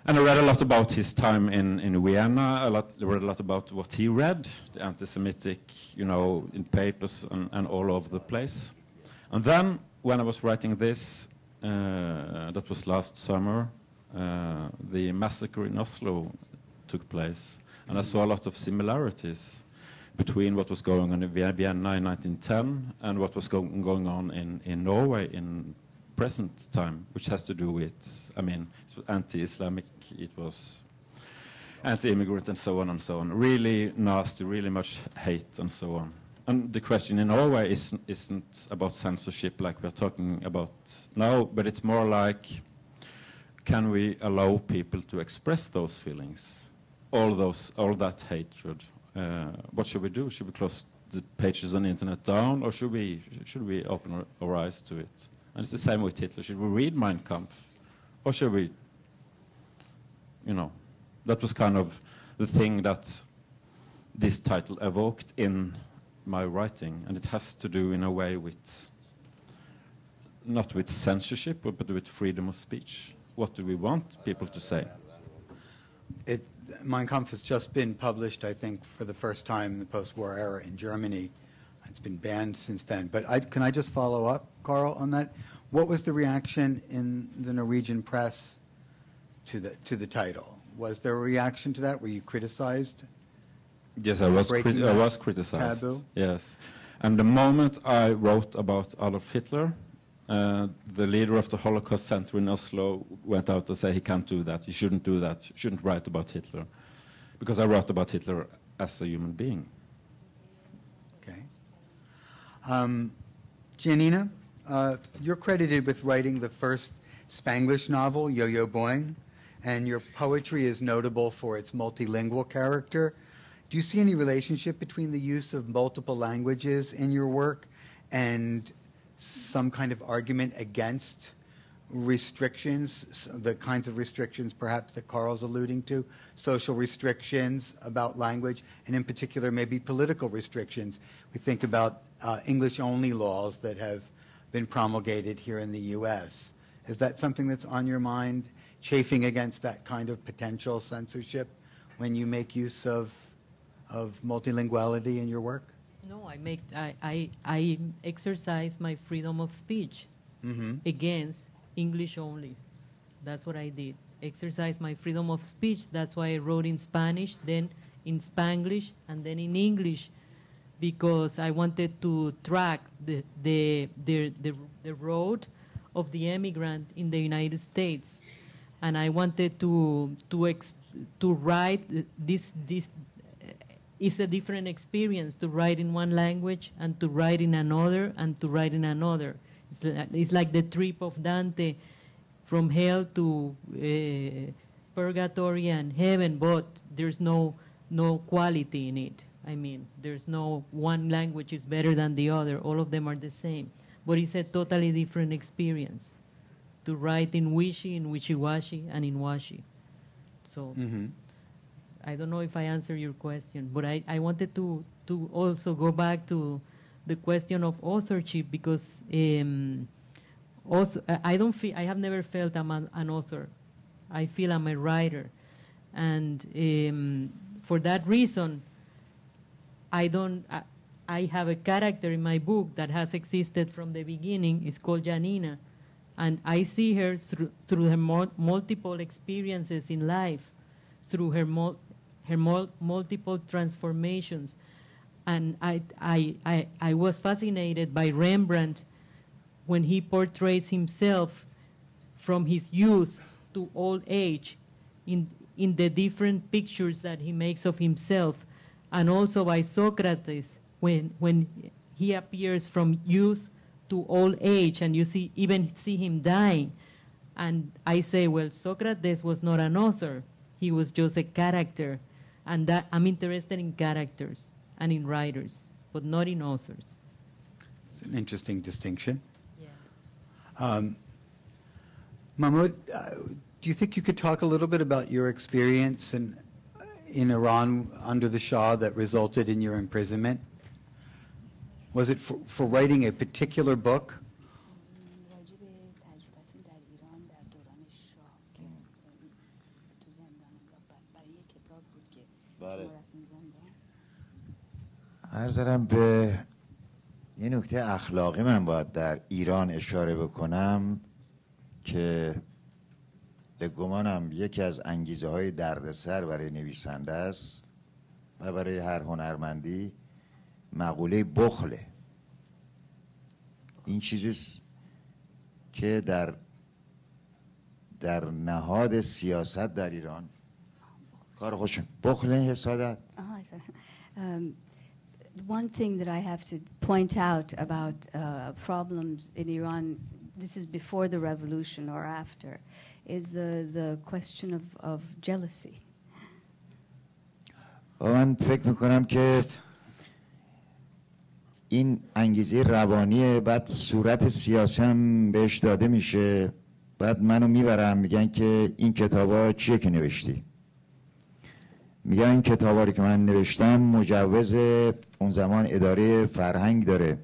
And I read a lot about his time in Vienna. I read a lot about what he read, the anti-Semitic, you know, in papers and all over the place. And then, when I was writing this, that was last summer, the massacre in Oslo took place. And I saw a lot of similarities between what was going on in Vienna in 1910 and what was going on in Norway in present time, which has to do with, I mean, it was anti-Islamic, it was anti-immigrant and so on and so on. Really nasty, really much hate and so on. And the question in Norway isn't about censorship like we're talking about now, but it's more like, can we allow people to express those feelings, all that hatred? What should we do? Should we close the pages on the internet down, or should we open our eyes to it? And it's the same with Hitler. Should we read Mein Kampf, or should we, you know, that was kind of the thing that this title evoked in my writing, and it has to do in a way with, not with censorship, but with freedom of speech. What do we want people to say? Mein Kampf has just been published, I think, for the first time in the post-war era in Germany. It's been banned since then. But can I just follow up, Carl, on that? What was the reaction in the Norwegian press to the title? Was there a reaction to that? Were you criticized? Yes, I was criticized. Taboo? Yes. And the moment I wrote about Adolf Hitler, the leader of the Holocaust Center in Oslo went out and said he can't do that, you shouldn't do that, you shouldn't write about Hitler. Because I wrote about Hitler as a human being. Okay. Giannina, you're credited with writing the first Spanglish novel, Yo-Yo Boing, and your poetry is notable for its multilingual character. Do you see any relationship between the use of multiple languages in your work and some kind of argument against restrictions, the kinds of restrictions perhaps that Carl's alluding to, social restrictions about language, and in particular maybe political restrictions? We think about English-only laws that have been promulgated here in the U.S. Is that something that's on your mind, chafing against that kind of potential censorship when you make use of multilinguality in your work? No, I exercise my freedom of speech against English only. That's what I did. Exercise my freedom of speech. That's why I wrote in Spanish, then in Spanglish, and then in English, because I wanted to track the road of the immigrant in the United States, and I wanted to write this. It's a different experience to write in one language and to write in another and to write in another. It's like the trip of Dante from hell to purgatory and heaven, but there's no quality in it. I mean, there's no one language is better than the other. All of them are the same. But it's a totally different experience to write in wishy, in wishy-washy, and in washy. So I don't know if I answered your question, but I wanted to also go back to the question of authorship, because I don't feel, I have never felt I'm an author. I feel I'm a writer. And for that reason, I have a character in my book that has existed from the beginning. It's called Janina. And I see her through her multiple experiences in life, through her multiple transformations. And I was fascinated by Rembrandt when he portrays himself from his youth to old age in the different pictures that he makes of himself, and also by Socrates when he appears from youth to old age, and you even see him dying. And I say, well, Socrates was not an author. He was just a character. And that I'm interested in characters and in writers, but not in authors. It's an interesting distinction. Yeah. Mahmoud, do you think you could talk a little bit about your experience in Iran under the Shah that resulted in your imprisonment? Was it for writing a particular book? عرض دارم به یه نکته اخلاقی من باید در ایران اشاره بکنم که به گمانم یکی از انگیزه های دردسر برای نویسنده است و برای هر هنرمندی مقوله بخله. این چیزیست که در نهاد سیاست در ایران کار خوشم بخل حسادت. One thing that I have to point out about problems in Iran, this is before the revolution or after, is the question of jealousy. من فکر میکنم که این انگیزه روانیه، بعد صورت سیاسی هم بهش داده میشه، بعد منو میبرم میگن که این کتابا چیه که نوشتی؟ میگن این کتابا رو که من نوشتم مجوز اون زمان اداره فرهنگ داره،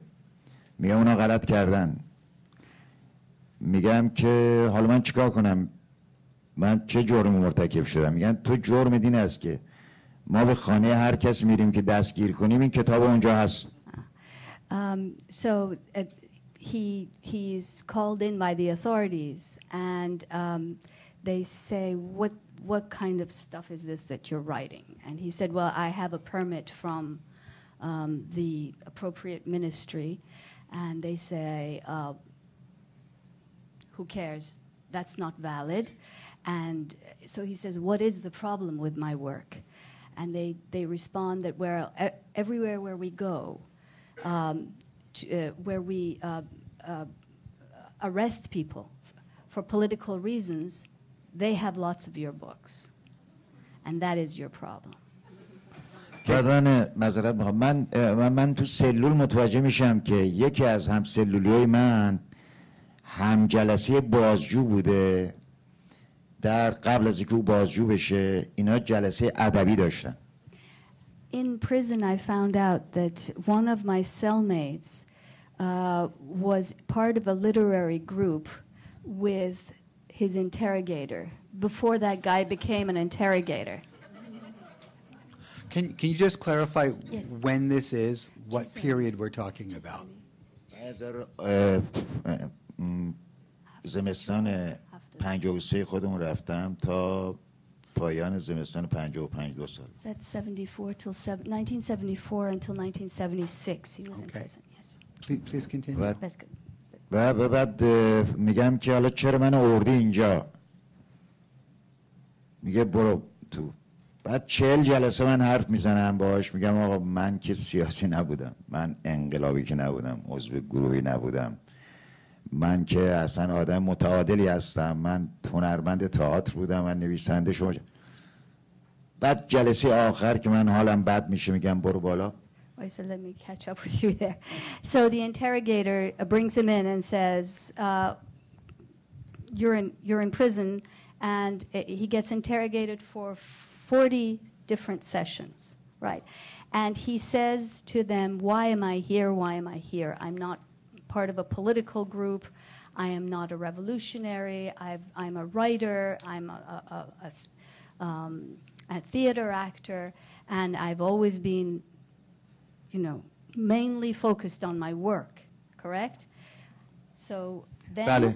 میگن اونا غلط کردن. میگم که حالا من چیکار کنم؟ من چه جرمی مرتکب شدم؟ میگن تو جرم دین است که ما به خانه هر کس میریم که دستگیر کنیم این کتاب اونجا هست. So he's called in by the authorities, and they say, what kind of stuff is this that you're writing? And he said, well, I have a permit from the appropriate ministry, and they say, who cares? That's not valid. And so he says, what is the problem with my work? And they respond that everywhere where we go, where we arrest people for political reasons, they have lots of your books. And that is your problem. من تو سلول متوجه میشم که یکی از هم سلولیای من هم جلسه بازجو بوده. در قبل از اینکه او بازجو بشه اینا جلسه ادبی داشتن. In prison, I found out that one of my cellmates was part of a literary group with his interrogator before that guy became an interrogator. Can you just clarify Yes. when this is, what period we're talking about? زمستان 53 خودمون رفتم تا پایان زمستان 55 2 سال. Is that 74 till 1974 until 1976? He was in prison. Yes. Please continue. That's good. بعد میگم که حالا چرا من آوردی اینجا؟ میگه برو تو. بعد 40 جلسه من حرف میزنم باهاش، میگم آقا من که سیاسی نبودم، من انقلابی که نبودم، عضو گروهی نبودم، من که اصلا آدم متعادلی هستم، من هنرمند تئاتر بودم، من نویسنده شما. بعد جلسه آخر که من حالم بد میشه میگم برو بالا. Wait, so let me catch up with you there. So the interrogator brings him in and says, you're in prison, and he gets interrogated for 40 different sessions, right? And he says to them, why am I here? Why am I here? I'm not part of a political group. I am not a revolutionary. I'm a writer. I'm a theater actor, and I've always been, mainly focused on my work. Correct? So then. بله.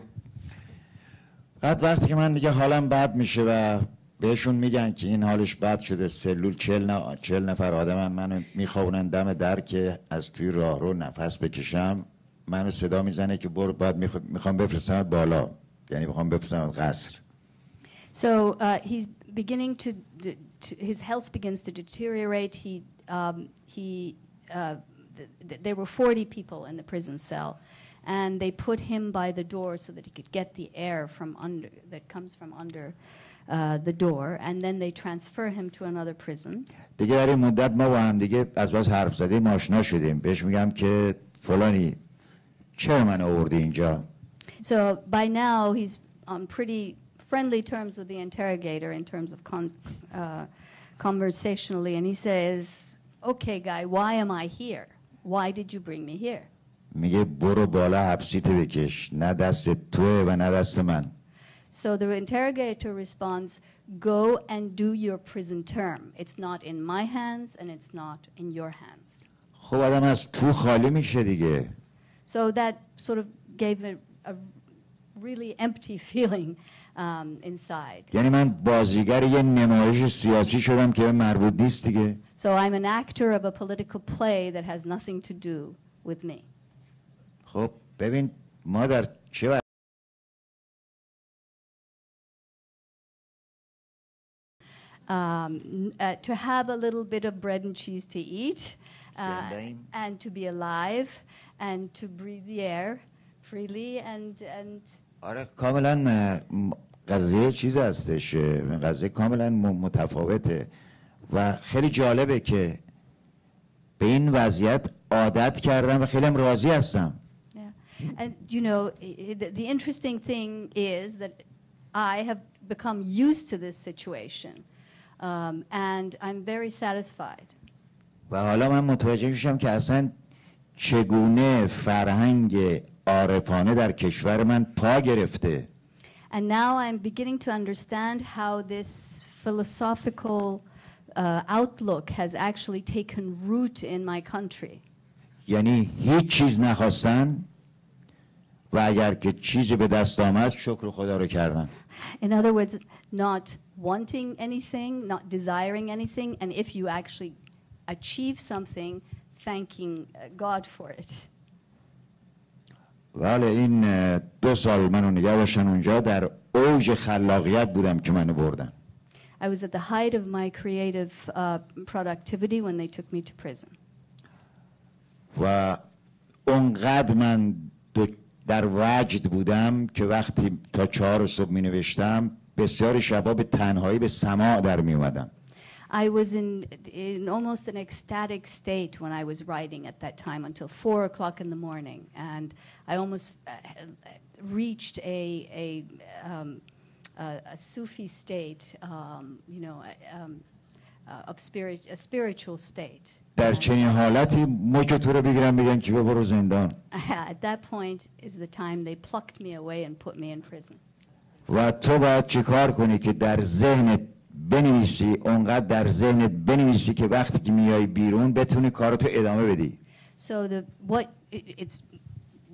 بعد وقتی که من دیگه حالم بد میشه و بهشون میگن که این حالش بد شده، سلول 40 نفر آدم منو میخوابونن دم در که از توی راهرو نفس بکشم، منو صدا میزنه که برو، بعد میخوام بفرستمت بالا، یعنی میخوام بفرستمت قصر. So he's beginning to his health begins to deteriorate. There were 40 people in the prison cell, and they put him by the door so that he could get the air from under that comes from under the door, and then they transfer him to another prison. دیگه در این مدت ما با هم دیگه از باز حرف زدیم، آشنا شدیم. بهش میگم که فلانی چرا من آوردی اینجا؟ So by now he's on pretty friendly terms with the interrogator in terms of conversationally, and he says, "Okay, guy, why am I here? Why did you bring me here?" میگه برو بالا حبسیتو بکش، نه دست توه و نه دست من. So the interrogator responds, "Go and do your prison term. It's not in my hands and it's not in your hands." خب آدم از تو خالی میشه دیگه. So that sort of gave a really empty feeling inside. یعنی من بازیگر یه نمایش سیاسی شدم که مربوط نیست دیگه. So I'm an actor of a political play that has nothing to do with me. خب ببین مادر چه To have a little bit of bread and cheese to eat, and to be alive, and to breathe the air freely, and آره کاملا قضیه چیز هستش، قضیه کاملا متفاوته و خیلی جالبه که به این وضعیت عادت کردم و خیلی هم راضی هستم. And the interesting thing is that I have become used to this situation, and I'm very satisfied. و حالا من متوجه میشم که اصلا چگونه فرهنگ عارفانه در کشور من پا گرفته. And now I'm beginning to understand how this philosophical outlook has actually taken root in my country. یعنی هیچ چیز نخواستن و اگر که چیزی به دست آمد شکر خدا رو کردن. In other words, not wanting anything, not desiring anything, and if you actually achieve something, thanking God for it. ولی این 2 سال منو نگه داشتن اونجا، در اوج خلاقیت بودم که منو بردن. I was at the height of my creative productivity when they took me to prison. و اونقدر من در وجد بودم که وقتی تا 4 صبح می نوشتم بسیاری شبا به تنهایی به سماع در می اومدم. I was in almost an ecstatic state when I was writing at that time until 4 o'clock in the morning, and I almost reached a Sufi state, of a spiritual state. در چنین حالتی مچ تو رو بگیرن بگن که برو زندان. At that point is the time they plucked me away and put me in prison. و تو باید چیکار کنی که در ذهنت بنویسی، اونقدر در ذهنت بنویسی که وقتی که میای بیرون بتونی کارتو ادامه بدی. So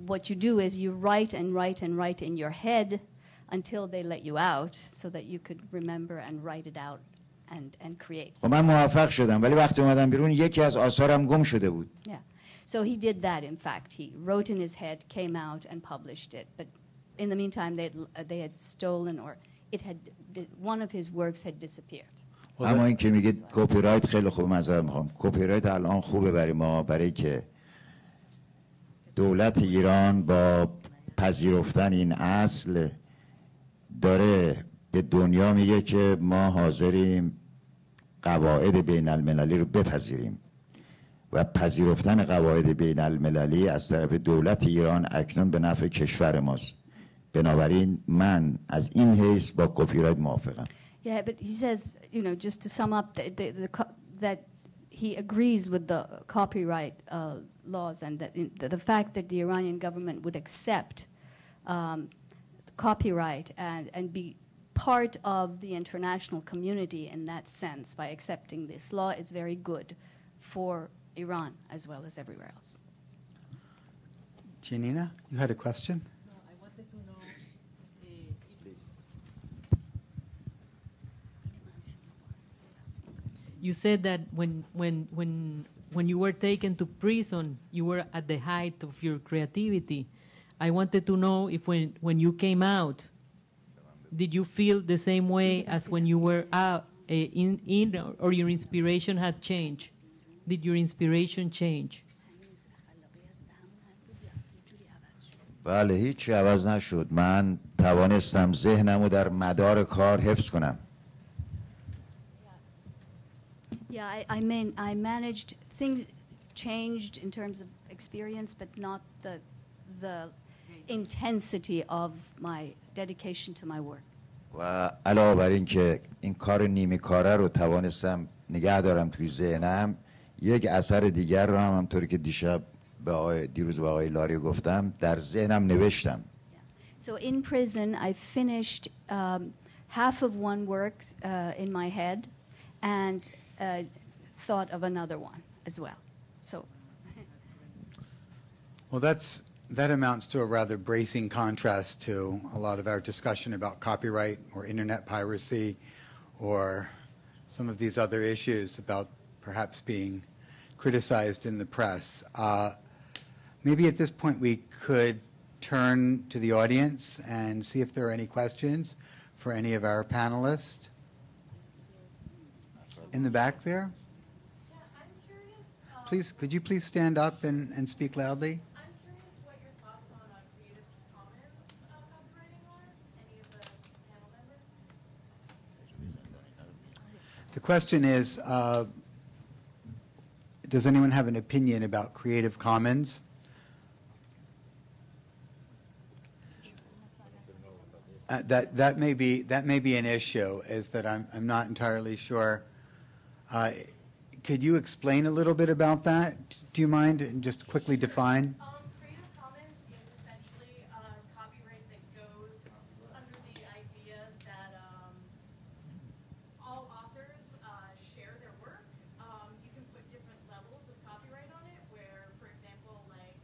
what you do is you write and write and write in your head until they let you out, so that you could remember and write it out and create. و من موفق شدم، ولی وقتی اومدم بیرون یکی از آثارم گم شده بود. Yeah. So he did that. In fact, he wrote in his head, came out, and published it. But in the meantime, they had stolen, or one of his works had disappeared. اما این که میگه کپی رایت خیلی خوب، معذرت میخوام، کپی رایت الان خوبه برای ما، برای که دولت ایران با پذیرفتن این اصل داره به دنیا میگه که ما حاضریم قواعد بین المللی رو بپذیریم و پذیرفتن قواعد بین المللی از طرف دولت ایران اکنون به نفع کشور ماست. بنابراین من از این حیث با کپی رایت موافقم. Yeah, but he says, just to sum up, that he agrees with the copyright laws, and that the fact that the Iranian government would accept copyright and be part of the international community in that sense by accepting this law is very good for Iran as well as everywhere else. Giannina, you had a question? No, I wanted to know you said that when you were taken to prison, you were at the height of your creativity. I wanted to know if when you came out, did you feel the same way as when you were out or your inspiration had changed? Did your inspiration change? بله هیچی عوض نشد. من توانستم ذهنمو در مدار کار حفظ کنم. Yeah, I managed, things changed in terms of experience, but not the intensity of my dedication to my work. و علاوه بر این که این کار نیمه کاره رو توانستم نگه دارم توی ذهنم، یک اثر دیگر رو هم همطوری که دیروز به آقای لاری گفتم در ذهنم نوشتم. So in prison I finished half of one work in my head and thought of another one as well. So Well, that amounts to a rather bracing contrast to a lot of our discussion about copyright or internet piracy or some of these other issues about perhaps being criticized in the press. Maybe at this point we could turn to the audience and see if there are any questions for any of our panelists. In the back there? Yeah, I'm curious. Please, could you please stand up and speak loudly? I'm curious what your thoughts on Creative Commons copywriting are. Any of the panel members? The question is, does anyone have an opinion about Creative Commons? That may be an issue. Is that I'm not entirely sure. Could you explain a little bit about that? Do you mind, and just quickly define? Creative Commons is essentially copyright that goes under the idea that all authors share their work. You can put different levels of copyright on it, where, for example, like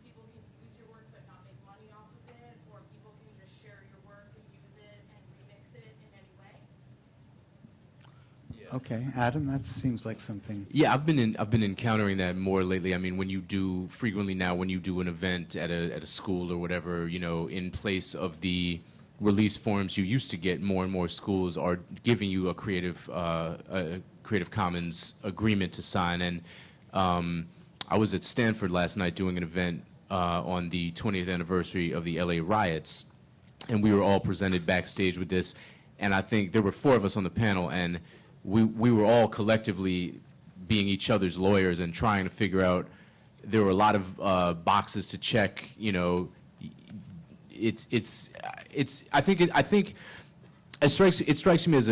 people can use your work but not make money off of it, or people can just share your work and use it and remix it in any way. Okay, Adam, that seems like something. Yeah, I've been encountering that more lately. I mean, when you do an event at a school or whatever, you know, in place of the release forms you used to get, more and more schools are giving you a Creative Commons agreement to sign. And I was at Stanford last night doing an event on the 20th anniversary of the LA riots, and we were all presented backstage with this. And I think there were 4 of us on the panel, and we were all collectively being each other's lawyers and trying to figure out. There were a lot of boxes to check. You know, I think it strikes me as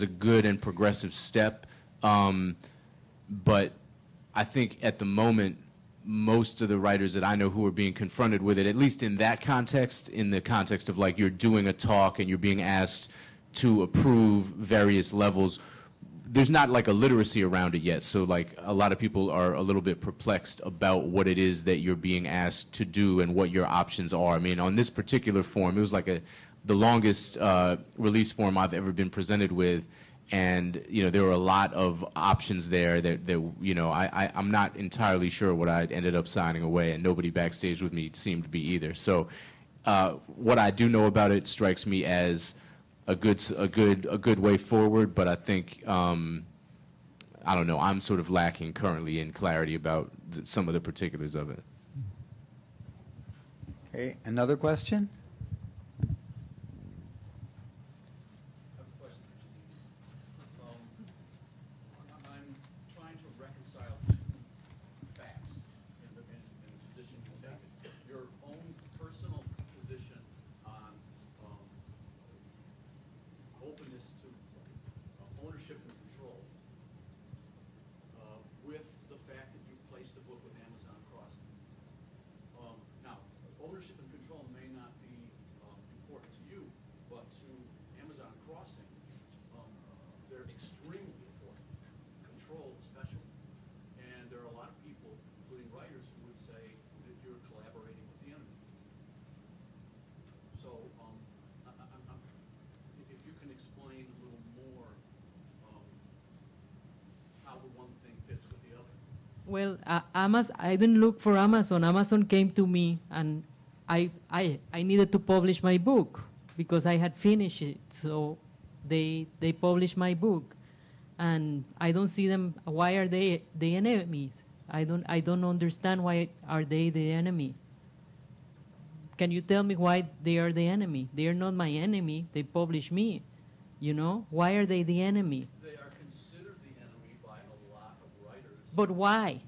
a good and progressive step. But I think at the moment, most of the writers that I know who are being confronted with it, at least in that context, in the context of like you're doing a talk and you're being asked to approve various levels, there's not like a literacy around it yet. So like a lot of people are a little bit perplexed about what it is that you're being asked to do and what your options are. I mean, on this particular form, it was like the longest release form I've ever been presented with. And, you know, there were a lot of options there that you know, I'm not entirely sure what I ended up signing away, and nobody backstage with me seemed to be either. So what I do know about it strikes me as a good way forward, but I think I don't know, I'm sort of lacking currently in clarity about some of the particulars of it. Okay, another question? I'm trying to reconcile 2 facts in the position you've taken. Your own personal position on openness to ownership and control with the fact that you placed a book with Amazon Crossing. Now, ownership and control may not be Well, I didn't look for Amazon. Amazon came to me, and I needed to publish my book because I had finished it. So they published my book, and I don't see them. Why are they the enemies? I don't understand why are they the enemy. Can you tell me why they are the enemy? They are not my enemy. They publish me. You know, why are they the enemy? They are considered the enemy by a lot of writers. But why?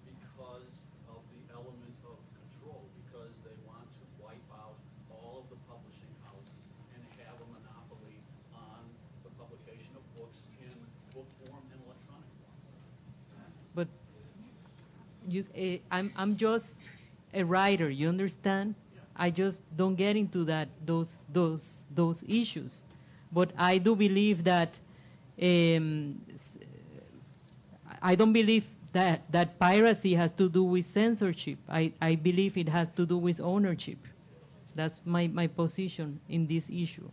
Because of the element of control, because they want to wipe out all of the publishing houses and have a monopoly on the publication of books in book form and electronic form. But I'm just a writer. You understand? I just don't get into those issues. But I do believe that I don't believe that piracy has to do with censorship. I believe it has to do with ownership. That's my position in this issue.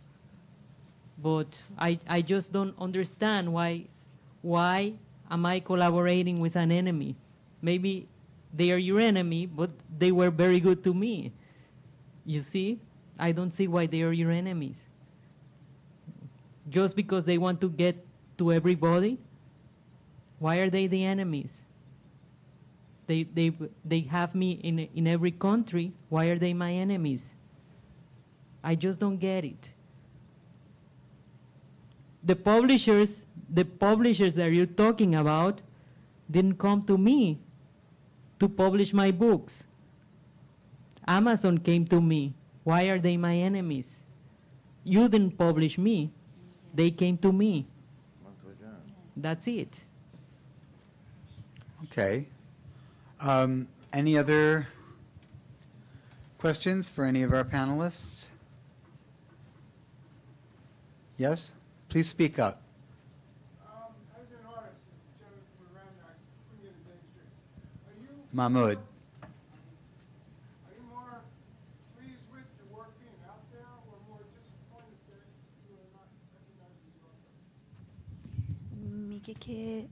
But I just don't understand why am I collaborating with an enemy? Maybe they are your enemy, but they were very good to me. You see? I don't see why they are your enemies. Just because they want to get to everybody? Why are they the enemies? They have me in every country. Why are they my enemies? I just don't get it. The publishers that you're talking about didn't come to me to publish my books. Amazon came to me. Why are they my enemies? You didn't publish me. They came to me. That's it. Okay. Any other questions for any of our panelists? Yes? Please speak up. As an artist, gentleman from Iran, I couldn't get his name straight. Are you Mahmoud. Are you more pleased with your work being out there, or more disappointed that you are not recognized as an author? میگه که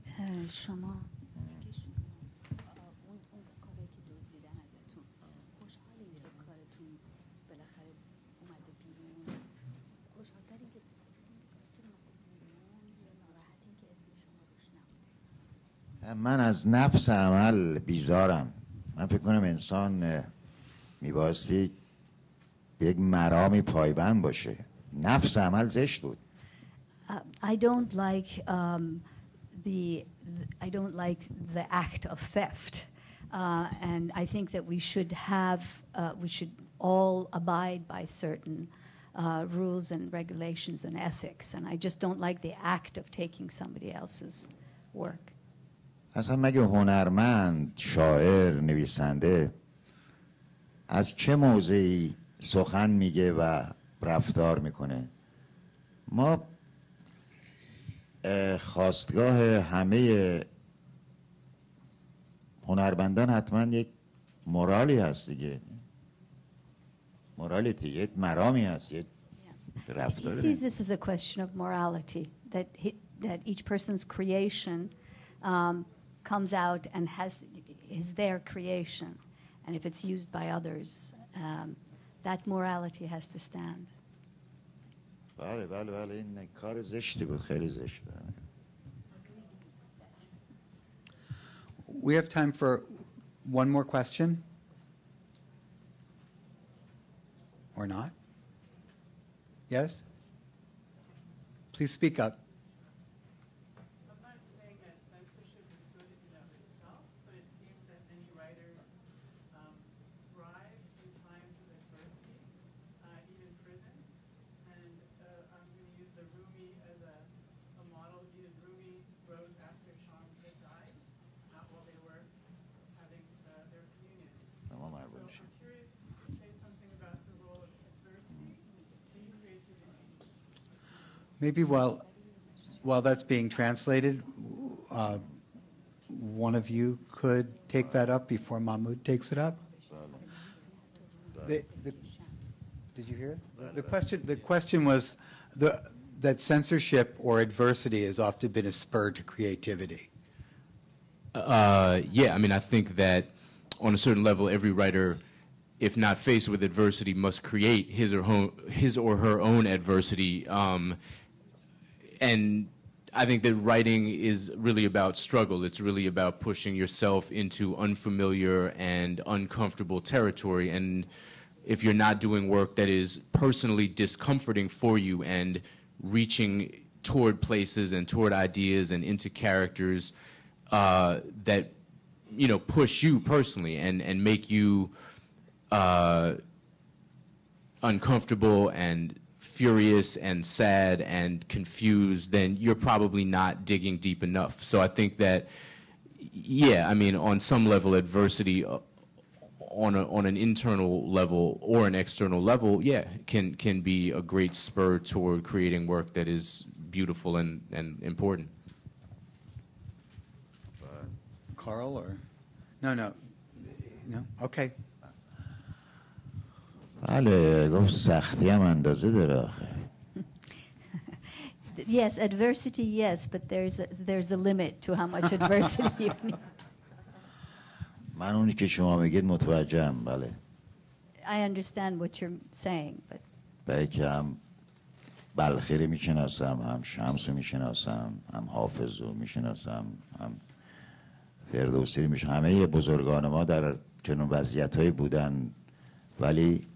شما اون کاری که دزدیدن ازتون خوشحالین که کارتون بالاخره اومده بیرون، خوشحالترین که کارتون اومده بیرون، یا ناراحتین که اسم شما روش نبوده؟ من از نفس عمل بیزارم. من فکر کنم انسان میبایستی به یک مرامی پایبند باشه. نفس عمل زشت بود. I don't like I don't like the act of theft, and I think that we should all abide by certain rules and regulations and ethics, and I just don't like the act of taking somebody else's work. اصلا مگه هنرمند، شاعر، نویسنده از چه موضعی سخن میگه و رفتار میکنه؟ ما خواستگاه همه هنرمندان حتما یک مورالی هست دیگه، مورالیتی، یک مرامی هست، یک He رفتاری. sees this as a question of morality, that each person's creation comes out and is their creation, and if it's used by others, that morality has to stand. بله بله بله، این کار زشتی بود، خیلی زشت بود. We have time for one more question. Or not? Yes? Please speak up. I'm not saying that censorship is good in and of itself, but it seems that many writers thrive in times of adversity, even prison. And I'm going to use the Rumi as a model. Even Rumi wrote after Shams had died, not while they were having their communion. So I'm curious if you could say something about the role of adversity in creativity. Maybe while that's being translated, one of you could take that up before Mahmoud takes it up. Did you hear it? The question was that censorship or adversity has often been a spur to creativity. Yeah, I mean, I think that on a certain level, every writer, if not faced with adversity, must create his or her own adversity. And I think that writing is really about struggle. It's really about pushing yourself into unfamiliar and uncomfortable territory. And if you're not doing work that is personally discomforting for you and reaching toward places and toward ideas and into characters that, you know, push you personally and make you uncomfortable and furious and sad and confused, then you're probably not digging deep enough. So I think that, yeah, I mean, on some level, adversity on an internal level or an external level, yeah, can be a great spur toward creating work that is beautiful and important. Carl, or? No. Okay. بله گفت سختی هم اندازه داره آخه. Yes, adversity, yes, but there's a limit to how much adversity you need. من اونی که شما میگید متوجهم بله. I understand what you're saying, but برای که هم بلخی رو میشناسم، هم شمس رو میشناسم، هم حافظ رو میشناسم، هم فردوسی رو میشناسم. همه بزرگان ما در چنین وضعیت‌هایی بودن، ولی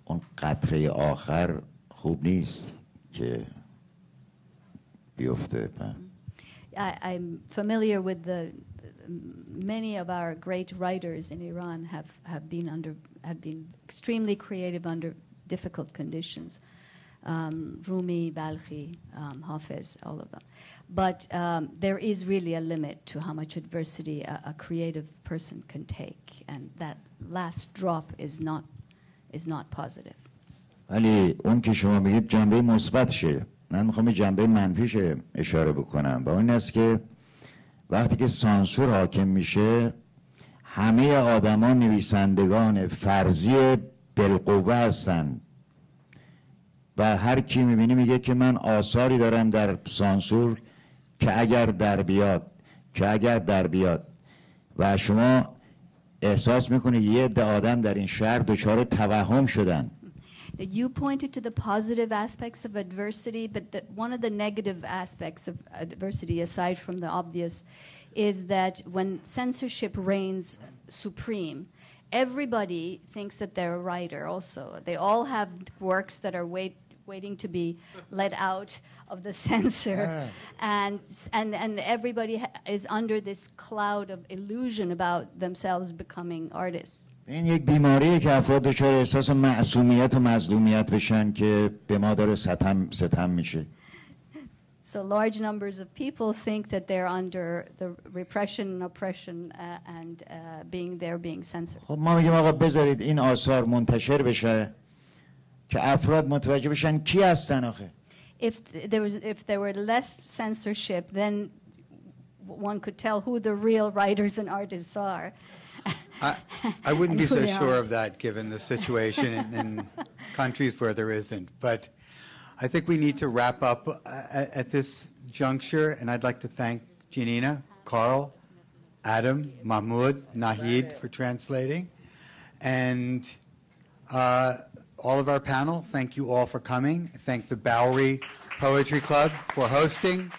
اون قطره آخر خوب نیست که بیفته. I'm familiar with many of our great writers in Iran have been extremely creative under difficult conditions. Rumi, Balkhi, Hafiz, all of them. But there is really a limit to how much adversity a creative person can take, and that last drop is not positive. ولی اون که شما میگید جنبه مثبتشه، من میخوام جنبه منفیش اشاره بکنم و اون است که وقتی که سانسور حاکم میشه همه آدما نویسندگان فرضی بالقوه هستن و هر کی میبینی میگه که من آثاری دارم در سانسور که اگر در بیاد و شما احساس میکنید یه عده آدم در این شهر دچار توهم شدن. You pointed to the positive aspects of adversity, but one of the negative aspects of adversity, aside from the obvious, is that when censorship reigns supreme, everybody thinks that they're a writer also. They all have works that are waiting to be let out of the censor, and everybody is under this cloud of illusion about themselves becoming artists. این یک بیماریه که افراد دچار احساس معصومیت و مظلومیت بشن که به ما داره ستم میشه. So large numbers of people think that they're under the repression and oppression and being censored. خب ما میگیم آقا بذارید این آثار منتشر بشه که افراد متوجه بشن کی هستن آخه. If there were less censorship, then one could tell who the real writers and artists are. I wouldn't be so sure of that given the situation in countries where there isn't. But I think we need to wrap up at this juncture, and I'd like to thank Janina, Carl, Adam, Mahmoud, Nahid for translating, and all of our panel. Thank you all for coming. Thank the Bowery Poetry Club for hosting.